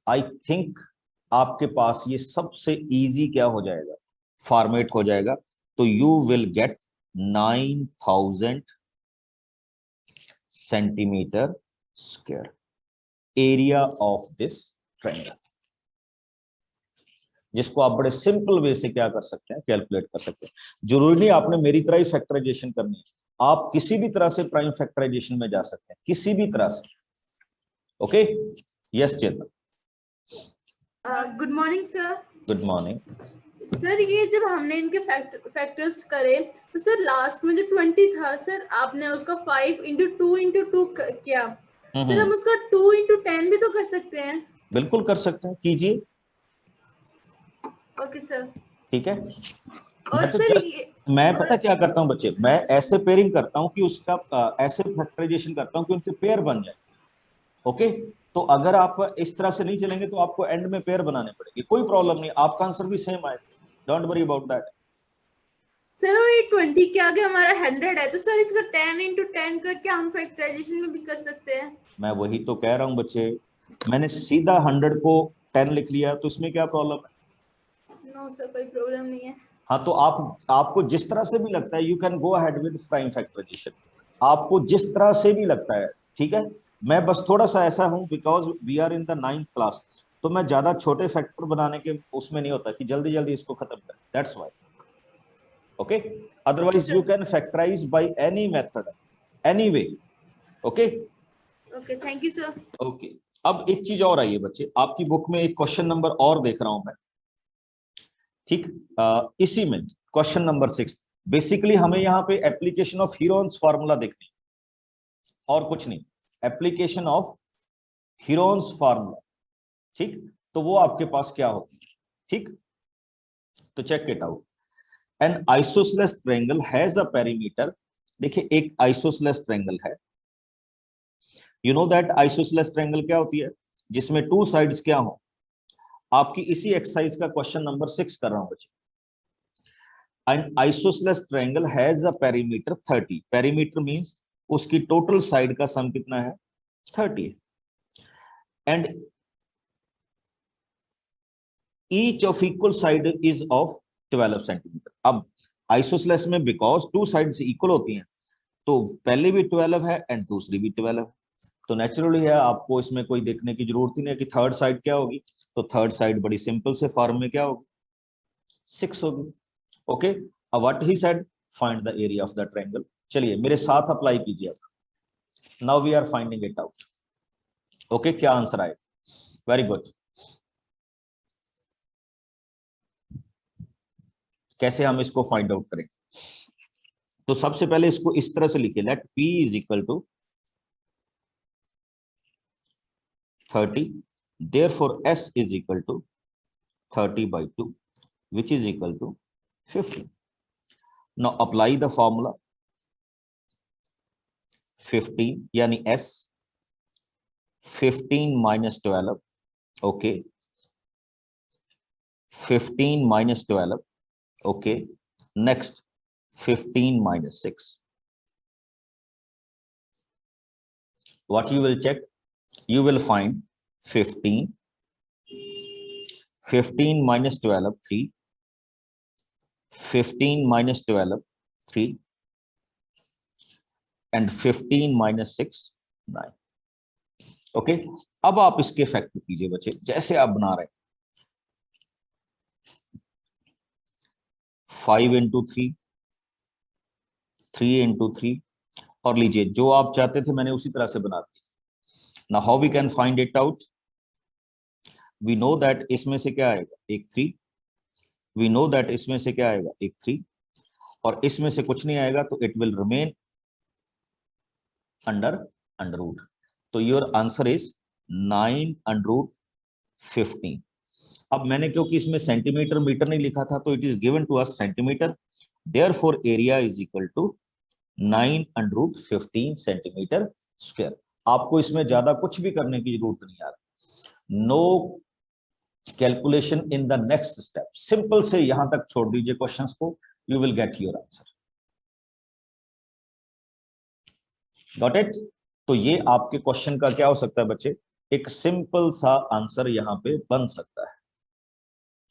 आई थिंक आपके पास ये सबसे इजी क्या हो जाएगा, फॉर्मेट हो जाएगा. तो you will gate 9000 centimetre square area of this triangle, जिसको आप बड़े सिंपल वे से क्या कर सकते हैं, कैलकुलेट कर सकते हैं. जरूरी नहीं आपने मेरी तरह ही फैक्टराइजेशन करनी है, आप किसी भी तरह से प्राइम फैक्टराइजेशन में जा सकते हैं, किसी भी तरह से. Okay, yes Chetan. Good morning sir. Good morning. Sir ये जब हमने इनके फैक्टर्स करे तो सर लास्ट में जो 20 था सर, आपने उसका 5 इंटू 2 इंटू 2 किया. सर हम उसका 2 इंटू 10 भी तो कर सकते हैं. बिल्कुल कर सकते हैं, कीजिए. Okay sir. ठीक है. और मैं तो सर मैं पता क्या करता हूँ बच्चे, मैं ऐसे पेयरिंग करता हूँ कि उसका ऐसे फैक्टराइजेशन करता हूँ कि उनके पेयर बन जाए. ओके, तो अगर आप इस तरह से नहीं चलेंगे तो आपको एंड में पेयर बनाने पड़ेंगे. कोई प्रॉब्लम नहीं, आपका आंसर भी सेम आएगा, don't worry about that. Sir और ये 20 के आगे हमारा 100 है, तो सर इसका 10 इंटू 10 करके हम फैक्टराइजेशन में भी कर सकते हैं. मैं वही तो कह रहा हूँ बच्चे, मैंने सीधा 100 को 10 लिख लिया, तो इसमें क्या प्रॉब्लम है? नो सर, कोई प्रॉब्लम नहीं है. हाँ, तो आपको जिस तरह से भी लगता है you can go ahead with prime factorization, आपको जिस तरह से भी लगता है. ठीक है, मैं बस थोड़ा सा ऐसा हूं because we are in the 9th class, तो मैं ज्यादा छोटे फैक्टर बनाने के उसमें नहीं होता कि जल्दी जल्दी इसको खत्म कर, that's why. Okay, otherwise you can factorize by any method, any way. Okay okay, thank you sir. Okay, अब एक चीज और आई है बच्चे, आपकी बुक में एक क्वेश्चन नंबर और देख रहा हूं मैं, ठीक, इसी में क्वेश्चन नंबर 6। बेसिकली हमें यहाँ पे एप्लीकेशन ऑफ हीरोन्स फार्मूला देखनी, और कुछ नहीं, एप्लीकेशन ऑफ हीरोन्स फार्मूला, ठीक। तो वो आपके पास क्या होगी, ठीक, तो check it out. An isosceles triangle has a perimeter, देखिए एक आइसोसेलेस ट्रायंगल है, you know that isosceles triangle क्या होती है, जिसमें टू साइड्स क्या हो, आपकी इसी एक्सरसाइज का क्वेश्चन नंबर 6 कर रहा हूं बच्चे। An isosceles triangle has a perimeter 30, perimeter means उसकी टोटल साइड का सम कितना है, 30 है, and each of equal side is of 12 centimetre. अब आइसोसेलेस में बिकॉज टू साइड्स इक्वल होती हैं, तो पहले भी 12 है एंड दूसरी भी 12 है, तो नेचुरली है, आपको इसमें कोई देखने की जरूरत ही नहीं है कि थर्ड साइड क्या होगी, तो थर्ड साइड बड़ी सिंपल से फॉर्म में क्या होगी, 6 होगी। ओके, अब what he said, find the area of the triangle. चलिए मेरे साथ अप्लाई कीजिए, now we are finding it out. Okay, क्या आंसर आए, वेरी गुड। कैसे हम इसको फाइंड आउट करें, तो सबसे पहले इसको इस तरह से लिखिए, let P is equal to 30, therefore S is equal to 30/2, which is equal to 15. Now apply the formula, 15 यानी S, 15 minus 12, okay, 15 minus 12, okay, next 15 minus 6. What you will check, you will find 15, 15 minus 12, 3, 15 minus 12, 3, and 15 minus 6, 9. Okay, अब आप इसके factor कीजिए बच्चे, जैसे आप बना रहे हैं 5 into 3, 3 into 3, और लीजिए जो आप चाहते थे मैंने उसी तरह से बना दिया। Now how we can find it out, we know that इसमें से क्या आएगा, एक 3, वी नो दैट इसमें से क्या आएगा, एक 3, और इसमें से कुछ नहीं आएगा, तो it will remain under root, तो योर आंसर इज 9/15। अब मैंने क्योंकि इसमें सेंटीमीटर मीटर नहीं लिखा था, तो it is given to us centimetre, therefore area is equal to 9/15 centimetre square. आपको इसमें ज्यादा कुछ भी करने की जरूरत नहीं आ रही, no calculation in the next step, simple से यहां तक छोड़ दीजिए क्वेश्चंस को, you will get your answer. Got it, तो ये आपके क्वेश्चन का क्या हो सकता है बच्चे, एक सिंपल सा आंसर यहां पे बन सकता है।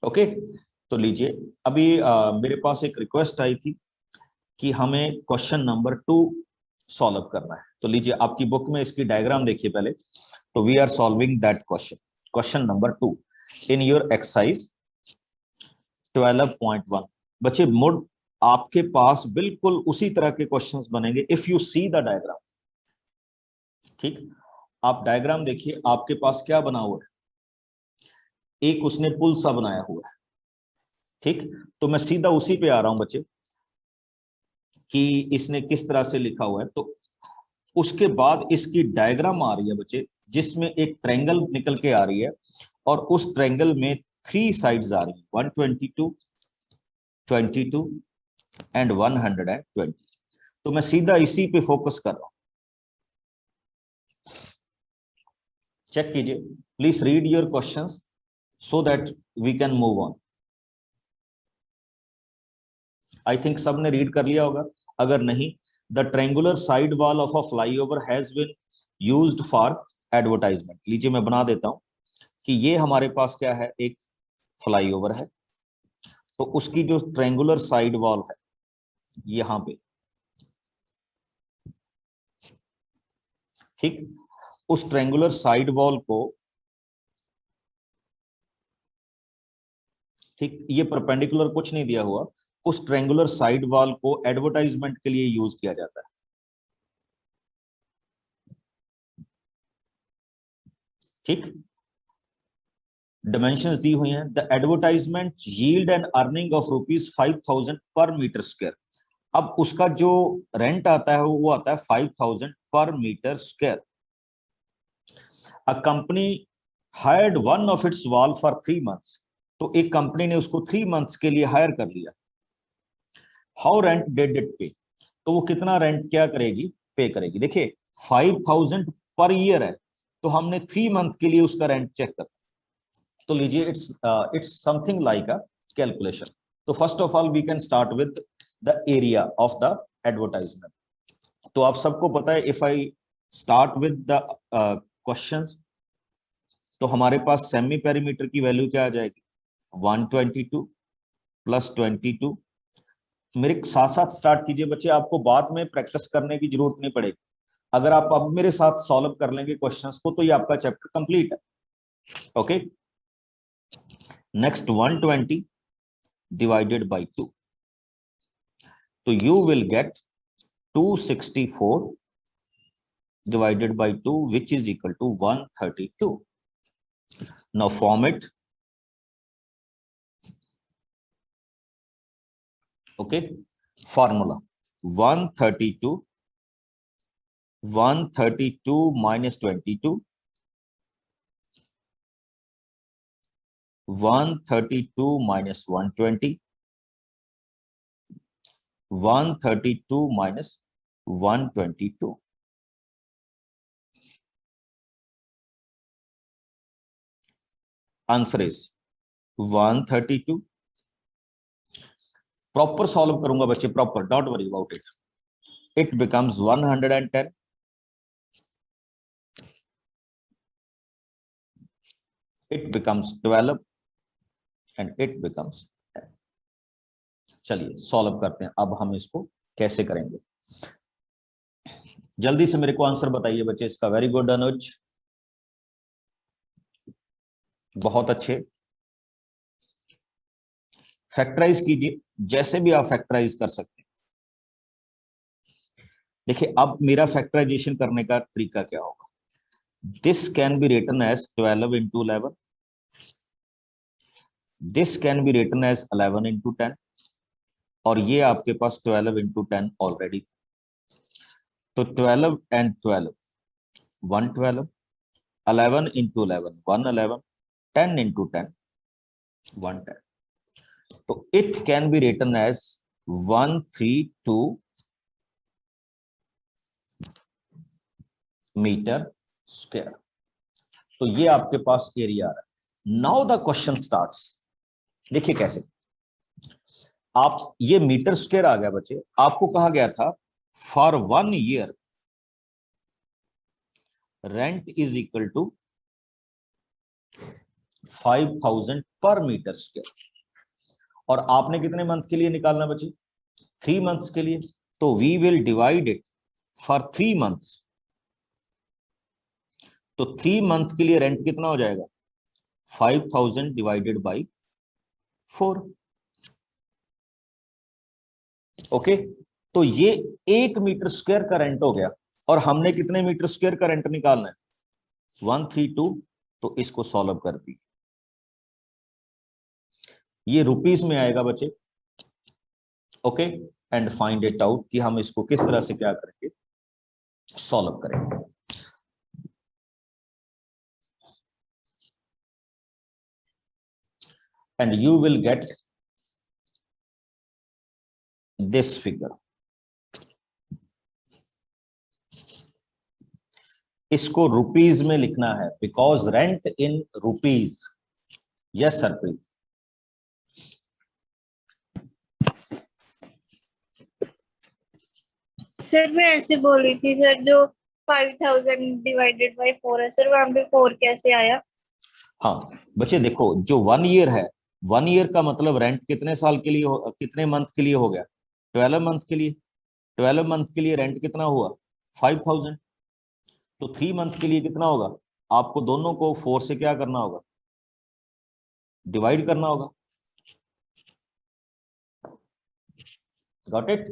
ओके, तो लीजिए अभी मेरे पास एक रिक्वेस्ट आई थी कि हमें क्वेश्चन नंबर 2 सॉल्व करना है, तो लीजिए आपकी बुक में इसकी डायग्राम देखिए पहले, तो we are solving that question, question number 2 in your exercise 12.1। बच्चे मुड आपके पास बिल्कुल उसी तरह के क्वेश्चंस बनेंगे if you see the diagram, ठीक, आप डायग्राम देखिए, आपके पास क्या बना हुआ है, एक उसने पुल सा बनाया हुआ है, ठीक, तो मैं सीधा उसी पे आ रहा हूं बच्चे कि इसने किस तरह से लिखा हुआ है, तो उसके बाद इसकी डायग्राम आ रही है बच्चे, जिसमें एक ट्रायंगल निकल के आ रही है, और उस ट्रायंगल में 3 साइड्स आ रही है, 122, 22 एंड 120। तो मैं सीधा इसी पे फोकस कर रहा हूं, चेक कीजिए, please read your questions so that we can move on. I think सबने रीड कर लिया होगा, अगर नहीं, the triangular side wall of a flyover has been used for advertisement। लीजिए मैं बना देता हूं कि ये हमारे पास क्या है, एक फ्लाईओवर है, तो उसकी जो ट्रायंगुलर साइड वॉल है यहां पे, ठीक, उस ट्रायंगुलर साइड वॉल को ठीक, ये परपेंडिकुलर कुछ नहीं दिया हुआ, उस ट्रायंगुलर साइड वॉल को एडवर्टाइजमेंट के लिए यूज किया जाता है। ठीक, डिमेंशंस दी हुई हैं। The advertisement yield an earning of ₹5,000 per metre square. अब उसका जो रेंट आता है वो आता है 5,000 per metre square. A company hired one of its wall for 3 months। तो एक कंपनी ने उसको 3 months के लिए हायर कर लिया। हाउ रेंट डिड इट पे? तो वो कितना रेंट क्या करेगी, पे करेगी। देखिए 5,000 पर ईयर है, तो हमने 3 month के लिए उसका रेंट चेक कर, तो लीजिए it's something like a calculation. तो first of all we can start with the area of the advertisement. तो आप सबको पता है, if I start with the questions, तो हमारे पास सेमी पेरीमीटर की वैल्यू क्या आ जाएगी, 122 प्लस 22। मेरे साथ साथ स्टार्ट कीजिए बच्चे, आपको बाद में प्रैक्टिस करने की जरूरत नहीं पड़ेगी। अगर आप अब मेरे साथ सॉल्व कर लेंगे क्वेश्चंस को, तो ये आपका चैप्टर कंप्लीट है। ओके, नेक्स्ट 120 डिवाइडेड बाय 2, तो you will gate 264 divided by 2, which is equal to 132. Now form it. Okay, formula 132 minus 22, 132 minus 120, 132 minus 122. Answer is 132. Proper solve करूंगा बच्चे, proper, don't worry about it. It becomes 110, it becomes 12 and it becomes 10। चलिए solve करते हैं, अब हम इसको कैसे करेंगे। जल्दी से मेरे को आंसर बताइए बच्चे इसका। वेरी गुड अनुज, बहुत अच्छे। फैक्टराइज कीजिए, जैसे भी आप फैक्टराइज कर सकते हैं। देखिए अब मेरा फैक्टराइजेशन करने का तरीका क्या होगा। This can be written as 12 into 11, this can be written as 11 into 10, और ये आपके पास 12 into 10 ऑलरेडी। तो 12 and 12 112, 11 into 11 111, 10 into 10 110। तो it can be written as 132 metre square. तो ये आपके पास एरिया आ रहा है। Now the question starts. देखिए कैसे, आप ये मीटर स्क्वायर आ गया बच्चे, आपको कहा गया था for 1 year rent is equal to 5,000 per metre square, और आपने कितने मंथ के लिए निकालना बच्चे, 3 months के लिए। तो we will divide it for 3 months। तो 3 month के लिए रेंट कितना हो जाएगा, 5,000 डिवाइडेड बाई 4। ओके, तो ये 1 मीटर स्क्वायर का रेंट हो गया, और हमने कितने मीटर स्क्वायर का रेंट निकालना है, 132। तो इसको सॉल्व कर दी, ये रुपीस में आएगा बच्चे। Okay, and find it out कि हम इसको किस तरह से क्या करेंगे, सॉल्व करेंगे। And you will get this figure. इसको रुपीस में लिखना है, because rent in rupees. Yes sir please. Sir मैं ऐसे बोल रही थी सर, जो 5,000 डिवाइडेड बाय 4 है सर, वहां पे 4 कैसे आया। हाँ बच्चे देखो, जो 1 year है, 1 year का मतलब रेंट कितने साल के लिए कितने मंथ के लिए हो गया, 12 month के लिए। 12 month के लिए रेंट कितना हुआ, 5,000। तो 3 month के लिए कितना होगा, आपको दोनों को 4 से क्या करना होगा, डिवाइड करना होगा। Got it.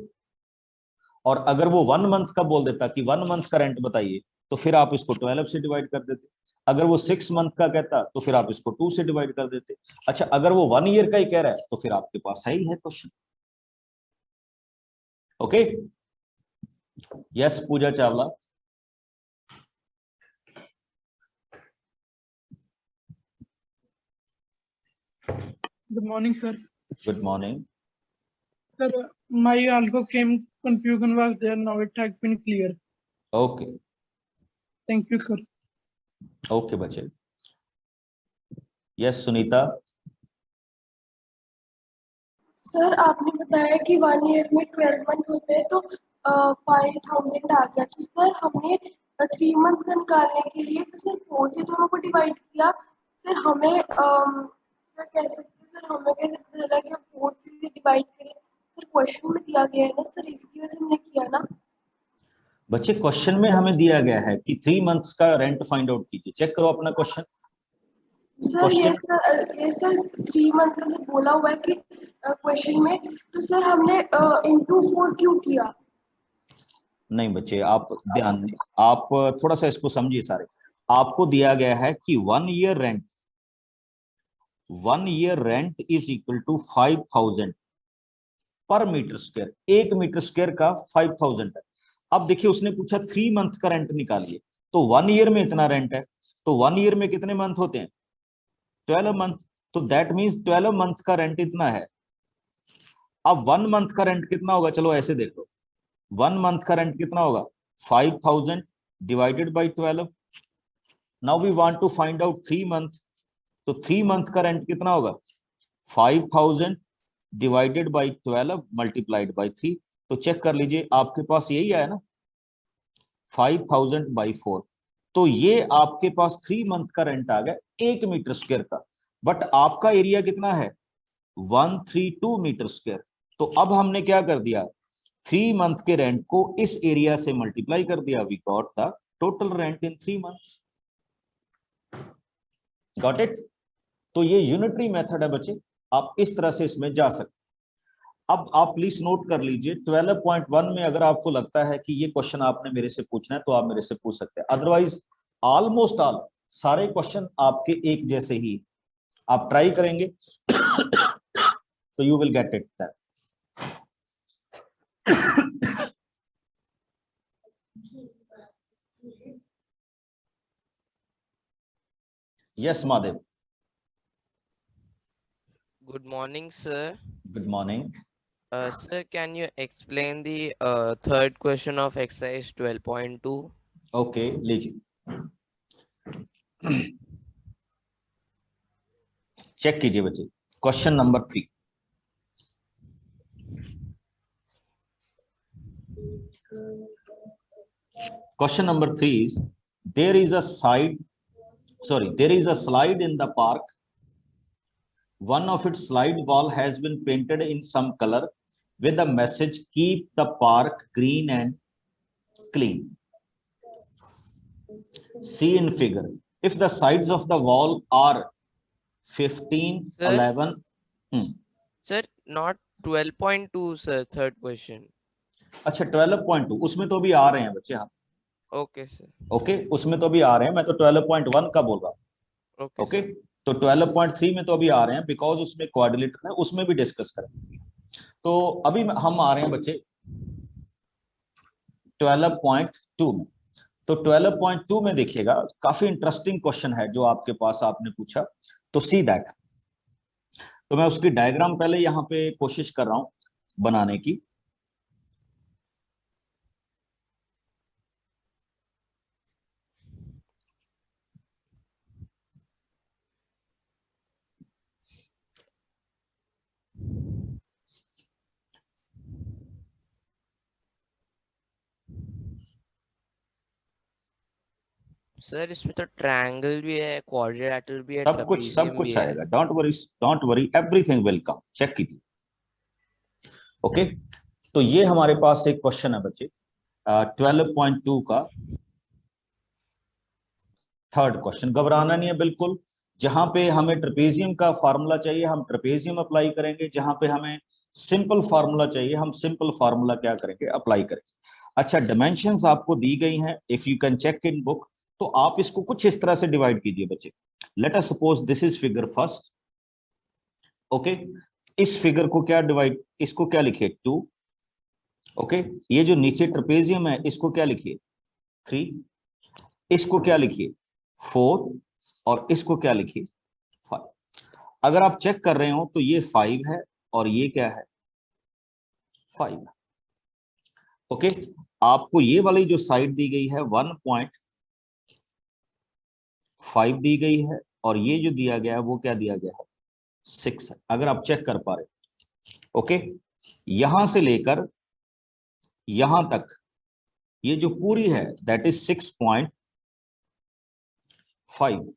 और अगर वो 1 मंथ का बोल देता कि 1 मंथ का रेंट बताइए, तो फिर आप इसको 12 से डिवाइड कर देते। अगर वो 6 मंथ का कहता तो फिर आप इसको 2 से डिवाइड कर देते। अच्छा, अगर वो 1 ईयर का ही कह रहा है तो फिर आपके पास है ही है question. Okay, yes Pooja Chawla. Good morning, sir. Good morning. Sir, my also came confusion was there. Now it has been clear. Okay Thank you, sir. Okay बच्चे। यस सुनीता। सर आपने बताया कि 1 ईयर में 12 मंथ होते हैं, तो 5000 आ गया। तो सर हमने 3 मंथ का निकालने के लिए तो सर 4 से दोनों को डिवाइड किया। सर हमें सर कह सकते सर हमें कैसे पता चला कि हम 4 से डिवाइड करें? सर क्वेश्चन में दिया गया है ना सर, इसकी वजह से हमने किया ना। बच्चे क्वेश्चन में हमें दिया गया है कि 3 मंथ्स का रेंट फाइंड आउट कीजिए। चेक करो अपना क्वेश्चन। सर ये सर 3 मंथ का सर बोला हुआ है कि क्वेश्चन में, तो सर हमने इंटू 4 क्यों किया? नहीं बच्चे, आप ध्यान दें, आप थोड़ा सा इसको समझिए सारे। आपको दिया गया है कि 1 year rent is equal to 5000 पर मीटर स्क्वायर। 1 मीटर स्क्वायर का 5000 है। अब देखिए उसने पूछा 3 मंथ का रेंट निकालिए, तो 1 ईयर में इतना रेंट है, तो 1 ईयर में कितने मंथ होते हैं? 12 मंथ। तो दैट मींस 12 मंथ का रेंट इतना है। अब 1 मंथ का रेंट कितना होगा? चलो ऐसे देखो, 1 मंथ का रेंट कितना होगा? 5000 divided by 12। Now we want to find out 3 month, तो 3 मंथ का रेंट कितना होगा? 5000 डिवाइडेड बाई 12 मल्टीप्लाइड बाई 3। तो चेक कर लीजिए, आपके पास यही आया ना, 5000 बाई 4। तो ये आपके पास 3 मंथ का रेंट आ गया 1 मीटर स्क्वायर का। बट आपका एरिया कितना है? 132 मीटर स्क्वायर। तो अब हमने क्या कर दिया, 3 मंथ के रेंट को इस एरिया से मल्टीप्लाई कर दिया। We got the total rent in 3 months. Got it. तो ये यूनिटरी मेथड है बच्चे, आप इस तरह से इसमें जा सकते। अब आप प्लीज नोट कर लीजिए, 12.1 में अगर आपको लगता है कि ये क्वेश्चन आपने मेरे से पूछना है तो आप मेरे से पूछ सकते हैं। अदरवाइज ऑलमोस्ट ऑल सारे क्वेश्चन आपके एक जैसे ही, आप ट्राई करेंगे तो you will get it that. Yes Mahadev. Good morning, sir. Good morning. Sir, can you explain the third question of exercise 12.2? Okay लीजिए, चेक कीजिए बच्चे। Question number 3, question number 3 is there is a slide in the park. One of its slide wall has been painted in some color with the message keep the park green and clean. See in figure. If the sides of the wall are 15, Sir? 11 Sir, not 12.2, sir. Third question. अच्छा 12.2 उसमें तो भी आ रहे हैं बच्चे। हाँ Okay, sir. Okay, उसमें तो भी आ रहे हैं, मैं तो 12.1 का बोल रहा हूँ। Okay, okay sir. तो 12.3 में तो अभी आ रहे हैं, बिकॉज उसमें क्वाड्रिलेटरल है, उसमें भी डिस्कस करेंगे। तो अभी हम आ रहे हैं बच्चे 12.2 में। तो 12.2 में देखिएगा, काफी इंटरेस्टिंग क्वेश्चन है जो आपके पास आपने पूछा। तो सी दैट, तो मैं उसकी डायग्राम पहले यहाँ पे कोशिश कर रहा हूं बनाने की। सर इसमें तो ट्रायंगल भी है, क्वाड्रिलेटरल भी है, सब ट्रेपेजियम भी कुछ है। आएगा, don't worry, everything will come. Check कीजिए। ओके, तो ये हमारे पास एक क्वेश्चन है बच्चे 12.2 का थर्ड क्वेश्चन। घबराना नहीं है बिल्कुल। जहां पे हमें ट्रेपेजियम का फार्मूला चाहिए हम ट्रेपेजियम अप्लाई करेंगे, जहां पे हमें सिंपल फार्मूला चाहिए, हम सिंपल फार्मूला क्या करेंगे, अप्लाई करेंगे। अच्छा, डायमेंशंस आपको दी गई हैं, if you can check in book, तो आप इसको कुछ इस तरह से डिवाइड कीजिए बच्चे। Let us suppose this is figure first, okay. इस फिगर को क्या डिवाइड, इसको क्या लिखिए 2, ओके। ये जो नीचे ट्रेपेजियम है इसको क्या लिखिए 3, इसको क्या लिखिए 4, और इसको क्या लिखिए 5। अगर आप चेक कर रहे हो तो ये 5 है और ये क्या है 5, ओके। आपको ये वाली जो साइड दी गई है 1.5 दी गई है, और ये जो दिया गया है वो क्या दिया गया है 6 है, अगर आप चेक कर पा रहे, ओके। यहां से लेकर यहां तक ये जो पूरी है दैट इज 6.5।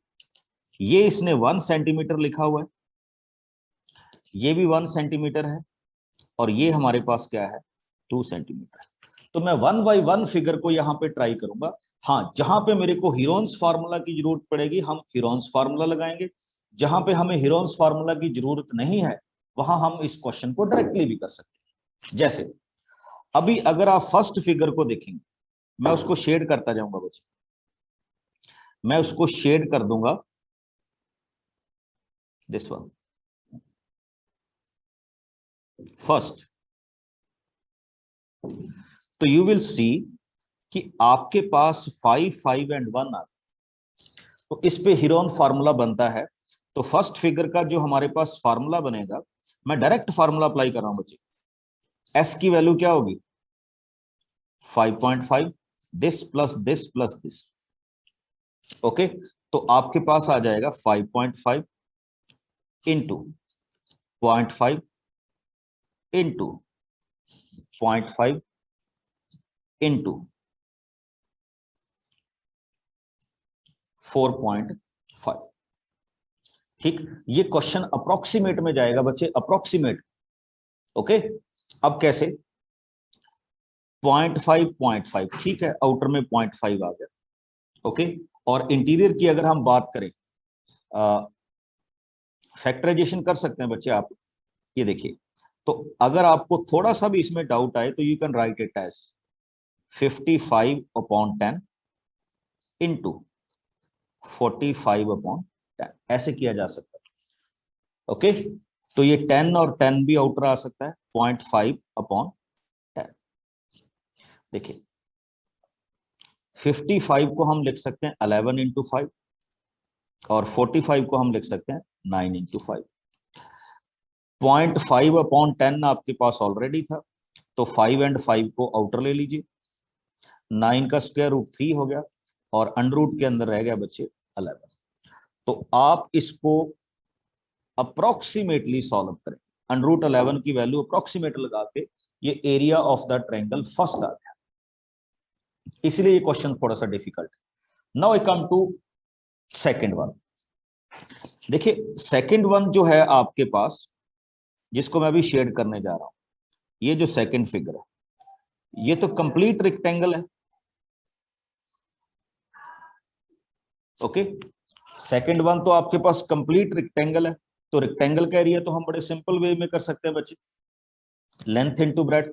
ये इसने 1 सेंटीमीटर लिखा हुआ है, ये भी 1 सेंटीमीटर है, और ये हमारे पास क्या है 2 सेंटीमीटर। तो मैं 1 बाई 1 फिगर को यहाँ पे ट्राई करूंगा। हाँ, जहां पे मेरे को हीरोन्स फार्मूला की जरूरत पड़ेगी हम हीरोन्स फार्मूला लगाएंगे, जहां पे हमें हीरोन्स फार्मूला की जरूरत नहीं है वहां हम इस क्वेश्चन को डायरेक्टली भी कर सकते हैं। जैसे अभी अगर आप फर्स्ट फिगर को देखेंगे, मैं उसको शेड करता जाऊंगा बच्चे, मैं उसको शेड कर दूंगा दिस वन फर्स्ट। तो यू विल सी कि आपके पास 5, 5 एंड 1 आ, तो इस पे हीरोन फार्मूला बनता है। तो फर्स्ट फिगर का जो हमारे पास फार्मूला बनेगा, मैं डायरेक्ट फार्मूला अप्लाई कर रहा हूं बच्चे। एस की वैल्यू क्या होगी 5.5, this plus this plus this, okay. तो आपके पास आ जाएगा 5.5 इंटू 0.5 इंटू 0.5 इंटू 4.5। ठीक, ये क्वेश्चन अप्रोक्सीमेट में जाएगा बच्चे, अप्रोक्सीमेट, ओके। अब कैसे 0.5 0.5, ठीक है, आउटर में 0.5 आ गया, ओके। और इंटीरियर की अगर हम बात करें, फैक्टराइजेशन कर सकते हैं बच्चे आप, ये देखिए। तो अगर आपको थोड़ा सा भी इसमें डाउट आए तो you can write it as 55/10 into 45/10, ऐसे किया जा सकता है, ओके। तो ये 10 और 10 भी आउटर आ सकता है, 0.5/10। देखिए 55 को हम लिख सकते हैं 11 इंटू 5, और 45 को हम लिख सकते हैं 9 इंटू 5। 0.5/10 आपके पास ऑलरेडी था, तो 5 एंड 5 को आउटर ले लीजिए, 9 का स्क्वायर रूट 3 हो गया, और अंडर रूट के अंदर रह गया बच्चे 11। तो आप इसको अप्रोक्सीमेटली सॉल्व करें, अंडर रूट 11 की वैल्यू अप्रोक्सीमेट लगा के ये area of the triangle first आ गया, इसलिए ये क्वेश्चन थोड़ा सा डिफिकल्ट है। Now I come to second one. देखिए सेकंड वन जो है आपके पास, जिसको मैं अभी शेड करने जा रहा हूं, ये जो सेकंड फिगर है ये तो कंप्लीट रेक्टेंगल है, ओके। सेकंड वन तो आपके पास कंप्लीट रेक्टेंगल है, तो रेक्टेंगल का एरिया तो हम बड़े सिंपल वे में कर सकते हैं बच्चे, लेंथ इनटू ब्रेड्थ।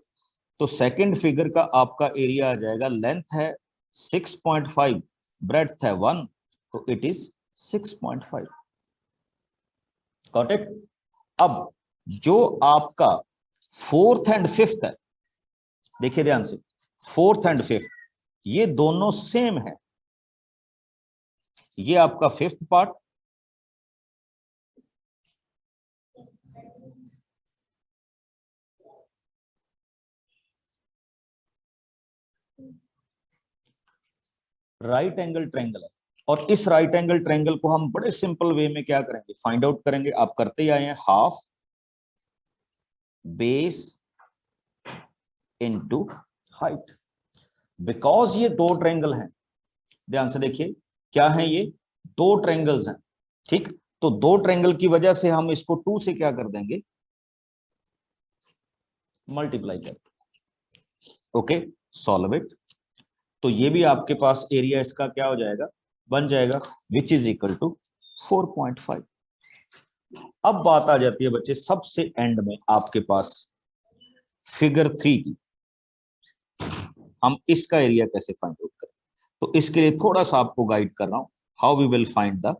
तो सेकंड फिगर का आपका एरिया आ जाएगा, लेंथ है 6.5, ब्रेड्थ है 1, तो इट इज 6.5, गॉट इट। अब जो आपका फोर्थ एंड फिफ्थ है, देखिए ध्यान से, फोर्थ एंड फिफ्थ ये दोनों सेम है, ये आपका fifth part, right angle triangle है, और इस राइट एंगल ट्रायंगल को हम बड़े सिंपल वे में क्या करेंगे, फाइंड आउट करेंगे। आप करते ही आए हैं, half base into height, because ये दो ट्रायंगल हैं, ध्यान से देखिए क्या है, ये दो ट्रायंगल्स हैं, ठीक। तो दो ट्रायंगल की वजह से हम इसको 2 से क्या कर देंगे, मल्टीप्लाई कर देंगे, ओके। Solve it. तो ये भी आपके पास एरिया इसका क्या हो जाएगा, बन जाएगा, विच इज इक्वल टू 4.5। अब बात आ जाती है बच्चे सबसे एंड में, आपके पास फिगर 3 की, हम इसका एरिया कैसे फाइंड आउट करें। तो इसके लिए थोड़ा सा आपको गाइड कर रहा हूं, how we will find the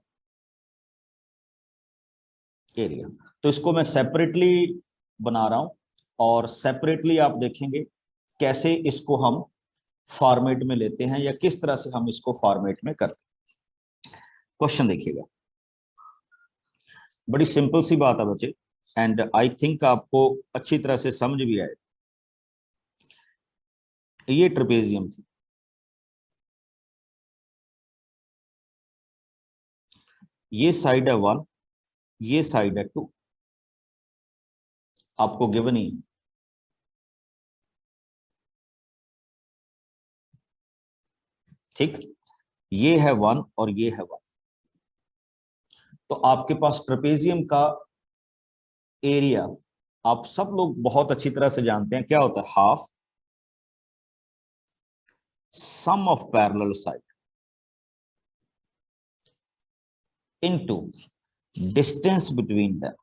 area. तो इसको मैं सेपरेटली बना रहा हूं और सेपरेटली आप देखेंगे कैसे इसको हम फॉर्मेट में लेते हैं या किस तरह से हम इसको फॉर्मेट में करते हैं। क्वेश्चन देखिएगा, बड़ी सिंपल सी बात है बच्चे, एंड आई थिंक आपको अच्छी तरह से समझ भी आए। ये ट्रेपेजियम थी, ये साइड है 1, ये साइड है 2, आपको गिवन ही है। ठीक, ये है 1 और ये है 1। तो आपके पास ट्रेपेजियम का एरिया आप सब लोग बहुत अच्छी तरह से जानते हैं, क्या होता है, half sum of parallel side into distance between them.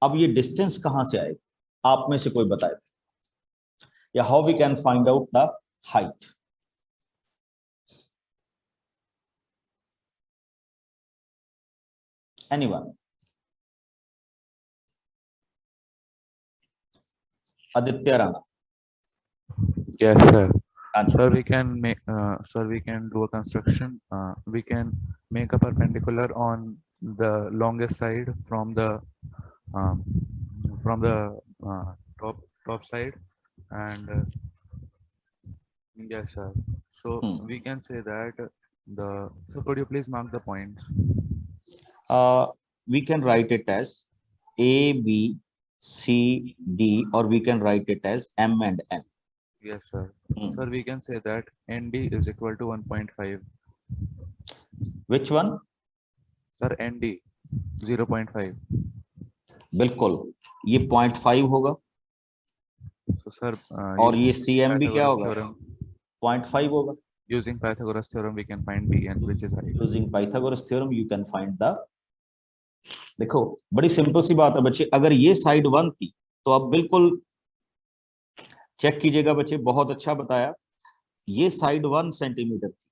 अब ये डिस्टेंस कहां से आएगा, आप में से कोई बताए, या how we can find out the height. Anyone? Aditya Rana? Yes, sir. हाँ जी। Sir, we can make. Sir, we can do a construction. We can make a perpendicular on the longest side from the um, top side, and yes, sir. So we can say that the. So could you please mark the points? We can write it as A, B, C, D, or we can write it as M and N. Yes, sir. Sir, we can say that ND is equal to 1.5. Which one? Sir, ND 0.5. बिल्कुल, ये 0.5 होगा। So, sir, और ये CM भी क्या होगा, theorem, 0.5 होगा। using Pythagoras theorem, we can find B, and which is height. Using Pythagoras theorem, you can find the। देखो बड़ी सिंपल सी बात है बच्चे, अगर ये साइड 1 थी तो आप बिल्कुल चेक कीजिएगा बच्चे, बहुत अच्छा बताया। ये साइड 1 सेंटीमीटर थी,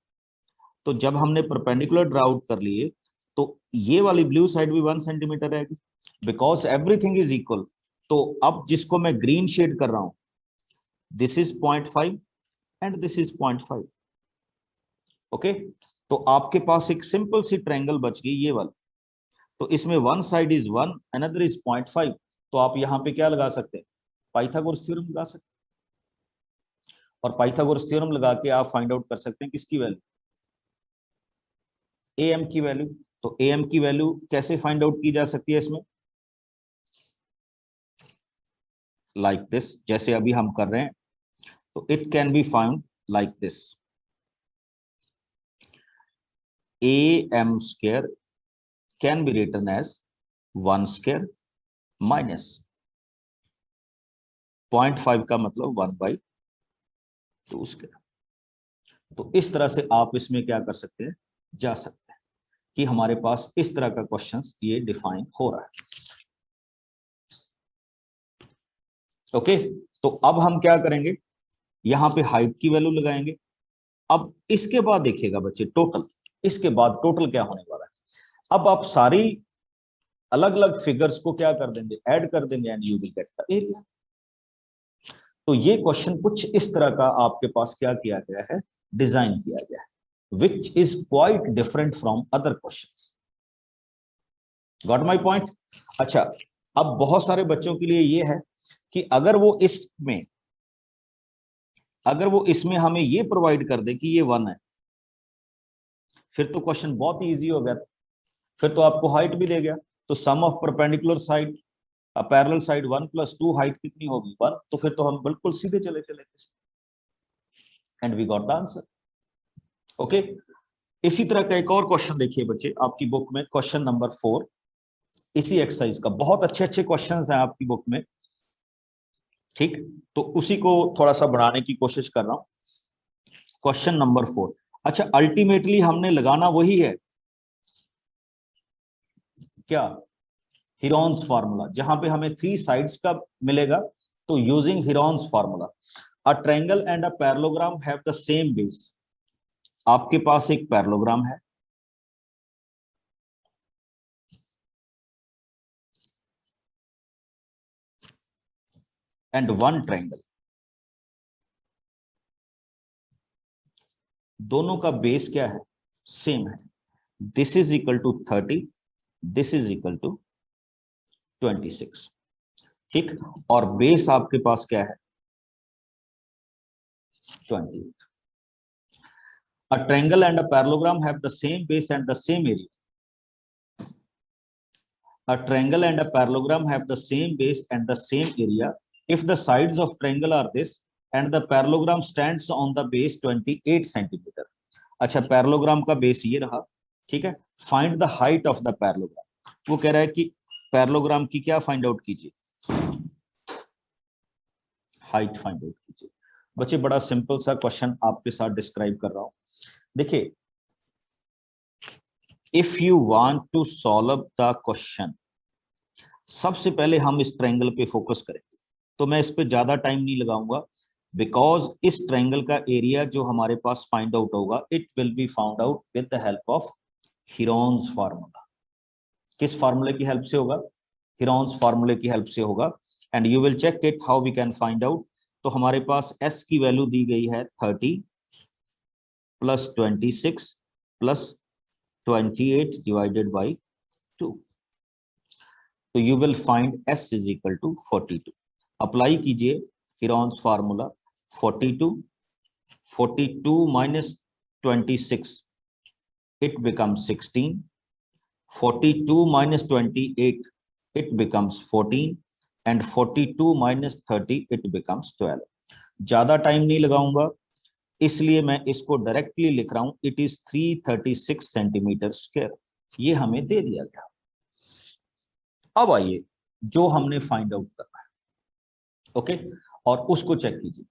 तो जब हमने परपेंडिकुलर ड्रा आउट कर लिए तो ये वाली ब्लू साइड भी 1 सेंटीमीटर रहेगी, बिकॉज एवरीथिंग इज इक्वल। तो अब जिसको मैं ग्रीन शेड कर रहा हूं, this is 0.5 and this is 0.5। Okay, तो आपके पास एक सिंपल सी ट्रायंगल बच गई ये वाली। तो इसमें one side is 1, another is 0.5। तो आप यहां पे क्या लगा सकते हैं, पाइथागोरस थ्योरम लगा सकते हैं, और पाइथागोरस थ्योरम लगा के आप फाइंड आउट कर सकते हैं किसकी वैल्यू, AM की वैल्यू। तो AM की वैल्यू कैसे फाइंड आउट की जा सकती है इसमें, लाइक दिस, जैसे अभी हम कर रहे हैं। तो it can be found like this, AM square can be written as 1 square minus 0.5 का मतलब 1/2 स्क्वायर। तो इस तरह से आप इसमें क्या कर सकते हैं, जा सकते हैं कि हमारे पास इस तरह का क्वेश्चंस ये डिफाइन हो रहा है। ओके, तो अब हम क्या करेंगे, यहां पे हाइट की वैल्यू लगाएंगे। अब इसके बाद देखिएगा बच्चे टोटल, इसके बाद टोटल क्या होने वाला है। अब आप सारी अलग अलग फिगर्स को क्या कर देंगे, ऐड कर देंगे, and you will get the area. तो ये क्वेश्चन कुछ इस तरह का आपके पास क्या किया गया है, डिजाइन किया गया है, which is quite different from other questions. Got my point? अच्छा, अब बहुत सारे बच्चों के लिए ये है कि अगर वो इसमें हमें ये प्रोवाइड कर दे कि ये 1 है, फिर तो क्वेश्चन बहुत ही इजी हो गया। फिर तो आपको हाइट भी दे गया। तो sum of perpendicular side parallel side 1 + 2, height कितनी होगी 1। तो फिर तो हम बिल्कुल सीधे चले and we got the answer. Okay, इसी तरह का एक और क्वेश्चन देखिए बच्चे आपकी बुक में, क्वेश्चन नंबर 4, इसी एक्सरसाइज का। बहुत अच्छे अच्छे क्वेश्चंस हैं आपकी बुक में, ठीक। तो उसी को थोड़ा सा बढ़ाने की कोशिश कर रहा हूं। क्वेश्चन नंबर 4, अच्छा अल्टीमेटली हमने लगाना वही है क्या, हीरोन्स फार्मूला, जहां पे हमें 3 साइड्स का मिलेगा तो using Heron's formula, a triangle and a parallelogram have the same base. आपके पास एक पैरेललोग्राम है एंड वन ट्रायंगल, दोनों का बेस क्या है, सेम है। This is equal to 30, this is equal to 26, ठीक। और बेस आपके पास क्या है, 28। A triangle and a parallelogram have the same base and the same area. A triangle and a parallelogram have the same base and the same area if the sides of triangle are this and the parallelogram stands on the base 28 centimeter. अच्छा, parallelogram का base ये रहा, ठीक है। Find the height of the parallelogram. वो कह रहा है कि parallelogram की क्या फाइंड आउट कीजिए, हाइट फाइंड आउट कीजिए। बच्चे बड़ा सिंपल सा क्वेश्चन आपके साथ डिस्क्राइब कर रहा हूं। देखिए, if you want to solve the question, सबसे पहले हम इस ट्रायंगल पे फोकस करेंगे। तो मैं इस पे ज्यादा टाइम नहीं लगाऊंगा, बिकॉज इस ट्रायंगल का एरिया जो हमारे पास फाइंड आउट होगा, it will be found out with the help of Heron's formula. किस फार्मूले की हेल्प से होगा, हिरॉन्स फार्मूले की हेल्प से होगा। And you will check it how we can find out. तो हमारे पास s की वैल्यू दी गई है 30 प्लस 26 प्लस 28 डिवाइडेड बाई 2। तो you will find s is equal to 42। Apply कीजिए Heron's formula. 42 minus 26, it becomes 16. 42 minus 28, it becomes 14. And 42 minus 30, it becomes 12. ज्यादा time नहीं लगाऊंगा, इसलिए मैं इसको डायरेक्टली लिख रहा हूं। It is 336 centimetre square. ये हमें दे दिया गया। अब आइए जो हमने फाइंड आउट करना है, ओके, और उसको चेक कीजिए।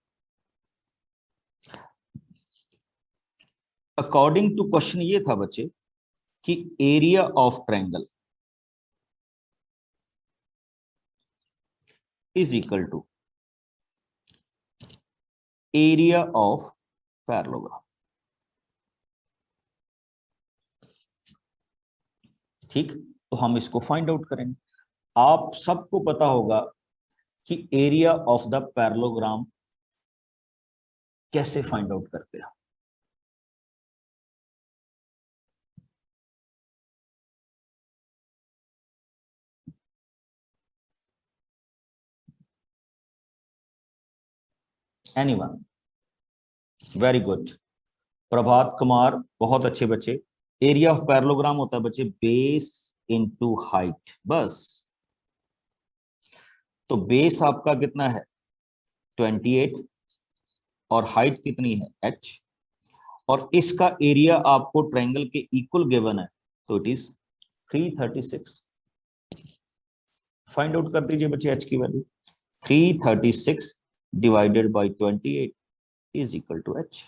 अकॉर्डिंग टू क्वेश्चन ये था बच्चे कि area of triangle is equal to area of parallelogram, ठीक। तो हम इसको फाइंड आउट करेंगे। आप सबको पता होगा कि एरिया ऑफ द पैरेललोग्राम कैसे फाइंड आउट करते हैं। Anyone? Very good, Prabhat Kumar, बहुत अच्छे बच्चे। एरिया ऑफ पैरेललोग्राम होता है बच्चे बेस इनटू हाइट, बस। तो बेस आपका कितना है 28 और हाइट कितनी है h, और इसका एरिया आपको ट्रायंगल के इक्वल गिवन है, तो इट इज 336। फाइंड आउट कर दीजिए बच्चे h की वैल्यू। 336 divided by 28 is equal to h।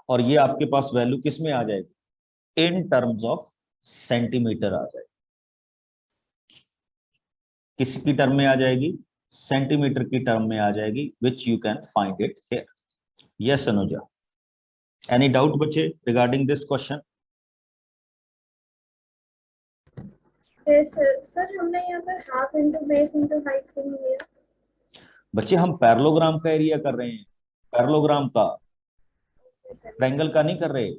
और ये आपके पास वैल्यू किस में आ जाएगी, इन टर्म्स ऑफ सेंटीमीटर आ जाएगी। किसकी टर्म में आ जाएगी, सेंटीमीटर की टर्म में आ जाएगी, which you can find it here. Yes Anuja, any doubt बच्चे रिगार्डिंग दिस क्वेश्चन? सर हमने यहाँ पर half into base into height क्यों नहीं लिया? बच्चे हम पैरेललोग्राम का एरिया कर रहे हैं, पैरेललोग्राम का, ट्रायंगल का नहीं कर रहे।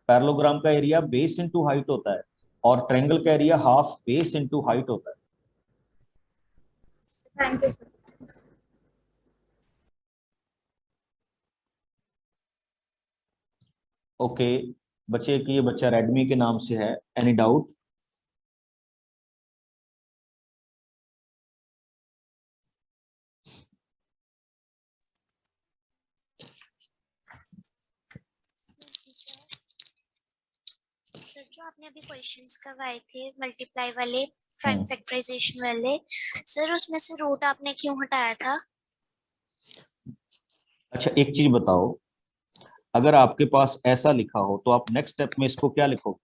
पैरेललोग्राम का एरिया बेस इनटू हाइट होता है और ट्रायंगल का area half base into height होता है। Thank you sir. ओके बच्चे, कि ये बच्चा रेडमी के नाम से है, एनी डाउट? सर जो आपने अभी क्वेश्चंस करवाए थे मल्टीप्लाई वाले, फ्रंट फैक्टराइजेशन वाले, सर उसमें से रूट आपने क्यों हटाया था? अच्छा एक चीज बताओ, अगर आपके पास ऐसा लिखा हो तो आप नेक्स्ट स्टेप में इसको क्या लिखोगे?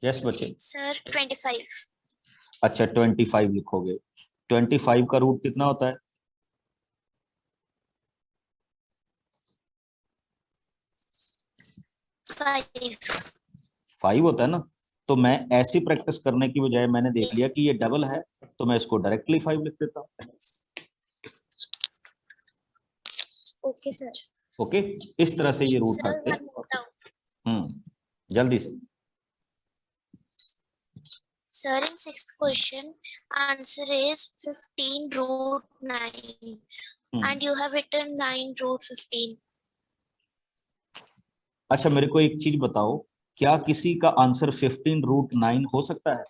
यस बच्चे। सर 25। अच्छा 25 लिखोगे। 25 का रूट कितना होता है? 5 होता है ना। तो मैं ऐसी प्रैक्टिस करने की बजाय मैंने देख लिया कि ये डबल है, तो मैं इसको डायरेक्टली 5 लिख देता हूँ। Okay sir. ओके, इस तरह से ये रूट सर हटते वन मोर हैं। जल्दी से। Sir, in sixth question, answer is 15 root 9, and you have written 9 root 15. अच्छा मेरे को एक चीज बताओ, क्या किसी का आंसर 15 रूट 9 हो सकता है?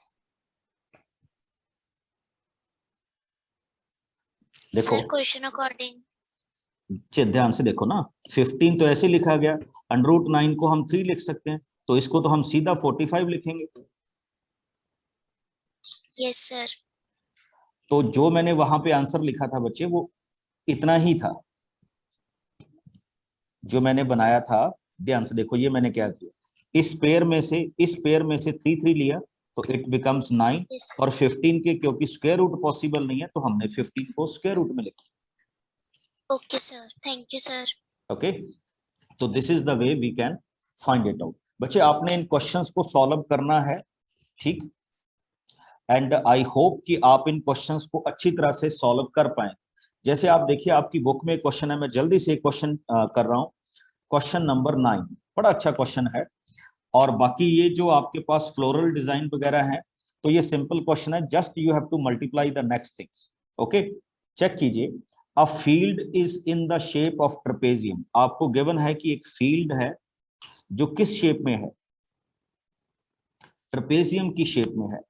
देखो Sir, question according. ध्यान से देखो ना, 15 तो ऐसे लिखा गया, अंडर रूट 9 को हम 3 लिख सकते हैं, तो इसको तो हम सीधा 45 लिखेंगे। Yes, sir. तो जो मैंने वहां पे आंसर लिखा था बच्चे, वो इतना ही था जो मैंने बनाया था। ध्यान से देखो, ये मैंने क्या किया, इस पेयर में से 3 3 लिया, तो इट बिकम्स 9, Yes, sir. और 15 के क्योंकि स्क्वायर रूट पॉसिबल नहीं है, तो हमने 15 को स्क्वायर रूट में लिखा। Okay, sir. Thank you, sir. Okay, तो this is the way we can find it out. बच्चे आपने इन क्वेश्चंस को सॉल्व करना है, ठीक, एंड आई होप कि आप इन क्वेश्चंस को अच्छी तरह से सॉल्व कर पाए। जैसे आप देखिए आपकी बुक में क्वेश्चन है, मैं जल्दी से क्वेश्चन कर रहा हूं। क्वेश्चन नंबर 9 बड़ा अच्छा क्वेश्चन है, और बाकी ये जो आपके पास फ्लोरल डिजाइन वगैरह है, तो ये सिंपल क्वेश्चन है, just you have to multiply the next things. Okay, check कीजिए। A field is in the shape of trapezium. आपको गिवन है कि एक फील्ड है जो किस शेप में है? ट्रेपेजियम की शेप में है।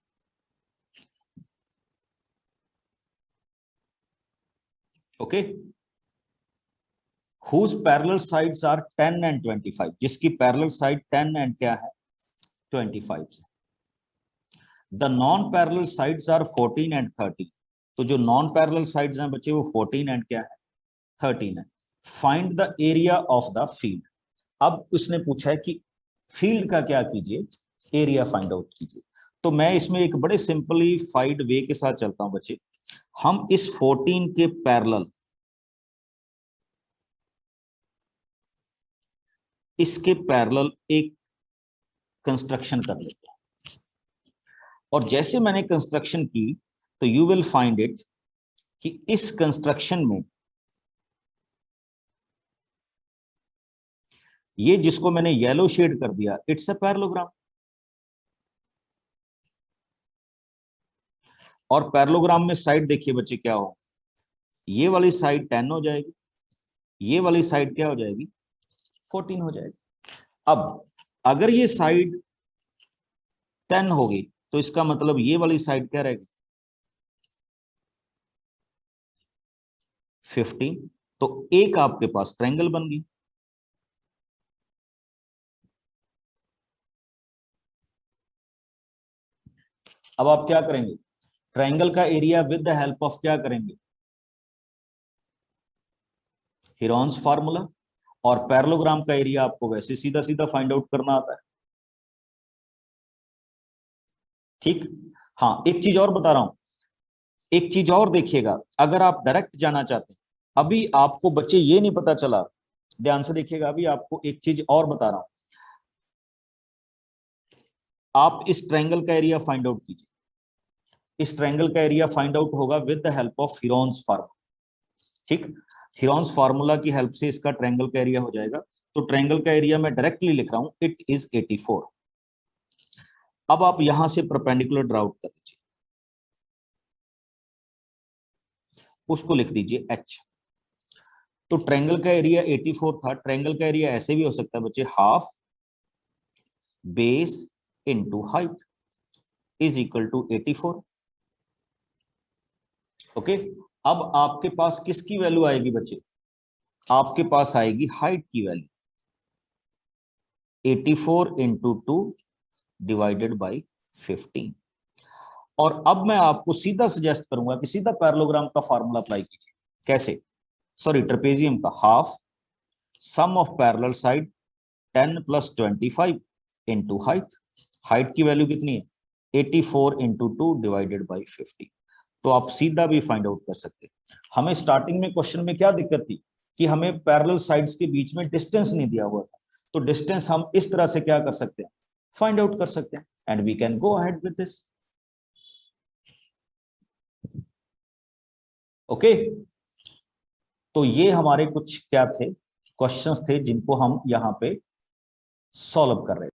Okay, whose parallel sides are 10 and 25, जिसकी पैरेलल साइड 10 एंड क्या है? 25 से। The non parallel sides are 14 and 30, तो जो नॉन पैरेलल साइड्स हैं बच्चे वो 14 एंड क्या है? 13 है। Find the area of the field. अब उसने पूछा है कि फील्ड का क्या कीजिए, एरिया फाइंड आउट कीजिए। तो मैं इसमें एक बड़े सिंपलीफाइड वे के साथ चलता हूं बच्चे। हम इस 14 के पैरेलल इसके पैरेलल एक कंस्ट्रक्शन कर लेते हैं, और जैसे मैंने कंस्ट्रक्शन की तो यू विल फाइंड इट कि इस कंस्ट्रक्शन में ये जिसको मैंने येलो शेड कर दिया, इट्स अ पैरेललोग्राम। और पैरेललोग्राम में साइड देखिए बच्चे क्या हो, ये वाली साइड 10 हो जाएगी, ये वाली साइड क्या हो जाएगी? 14 हो जाएगी। अब अगर ये साइड 10 होगी, तो इसका मतलब ये वाली साइड क्या रहेगी? 15। तो एक आपके पास ट्रायंगल बन गई। अब आप क्या करेंगे? ट्रायंगल का area with the help of क्या करेंगे? Heron's formula. और पैरेललोग्राम का एरिया आपको वैसे सीधा सीधा फाइंड आउट करना आता है, ठीक। हाँ, एक चीज और बता रहा हूं, एक चीज और देखिएगा, अगर आप डायरेक्ट जाना चाहते हैं, अभी आपको बच्चे ये नहीं पता चला, ध्यान से देखिएगा, अभी आपको एक चीज और बता रहा हूं। आप इस ट्रायंगल का एरिया फाइंड आउट कीजिए। इस ट्रायंगल का एरिया फाइंड आउट होगा with the help of Heron's formula, ठीक। हीरोन्स फार्मूला की हेल्प से इसका ट्रायंगल का एरिया हो जाएगा। तो ट्रायंगल का एरिया मैं डायरेक्टली लिख रहा हूं, इट इज 84। अब आप यहां से परपेंडिकुलर ड्रा आउट कर दीजिए, उसको लिख दीजिए h। तो ट्रायंगल का एरिया 84 था। ट्रायंगल का एरिया ऐसे भी हो सकता है बच्चे, half base into height is equal to 84। Okay, अब आपके पास किसकी वैल्यू आएगी बच्चे? आपके पास आएगी हाइट की वैल्यू, 84 इंटू 2 डिवाइडेड बाई 15। और अब मैं आपको सीधा सजेस्ट करूंगा कि सीधा पैरेललोग्राम का फार्मूला अप्लाई कीजिए। कैसे? सॉरी, ट्रेपेजियम का half sum of parallel side 10 + 25 into height height की वैल्यू कितनी है 84 इंटू 2 डिवाइडेड बाई 50। तो आप सीधा भी फाइंड आउट कर सकते हैं। हमें स्टार्टिंग में क्वेश्चन में क्या दिक्कत थी कि हमें पैरेलल साइड्स के बीच में डिस्टेंस नहीं दिया हुआ था, तो डिस्टेंस हम इस तरह से क्या कर सकते हैं, फाइंड आउट कर सकते हैं, and we can go ahead with this. Okay, तो ये हमारे कुछ क्या थे, क्वेश्चंस थे जिनको हम यहाँ पे सॉल्व कर रहे थे।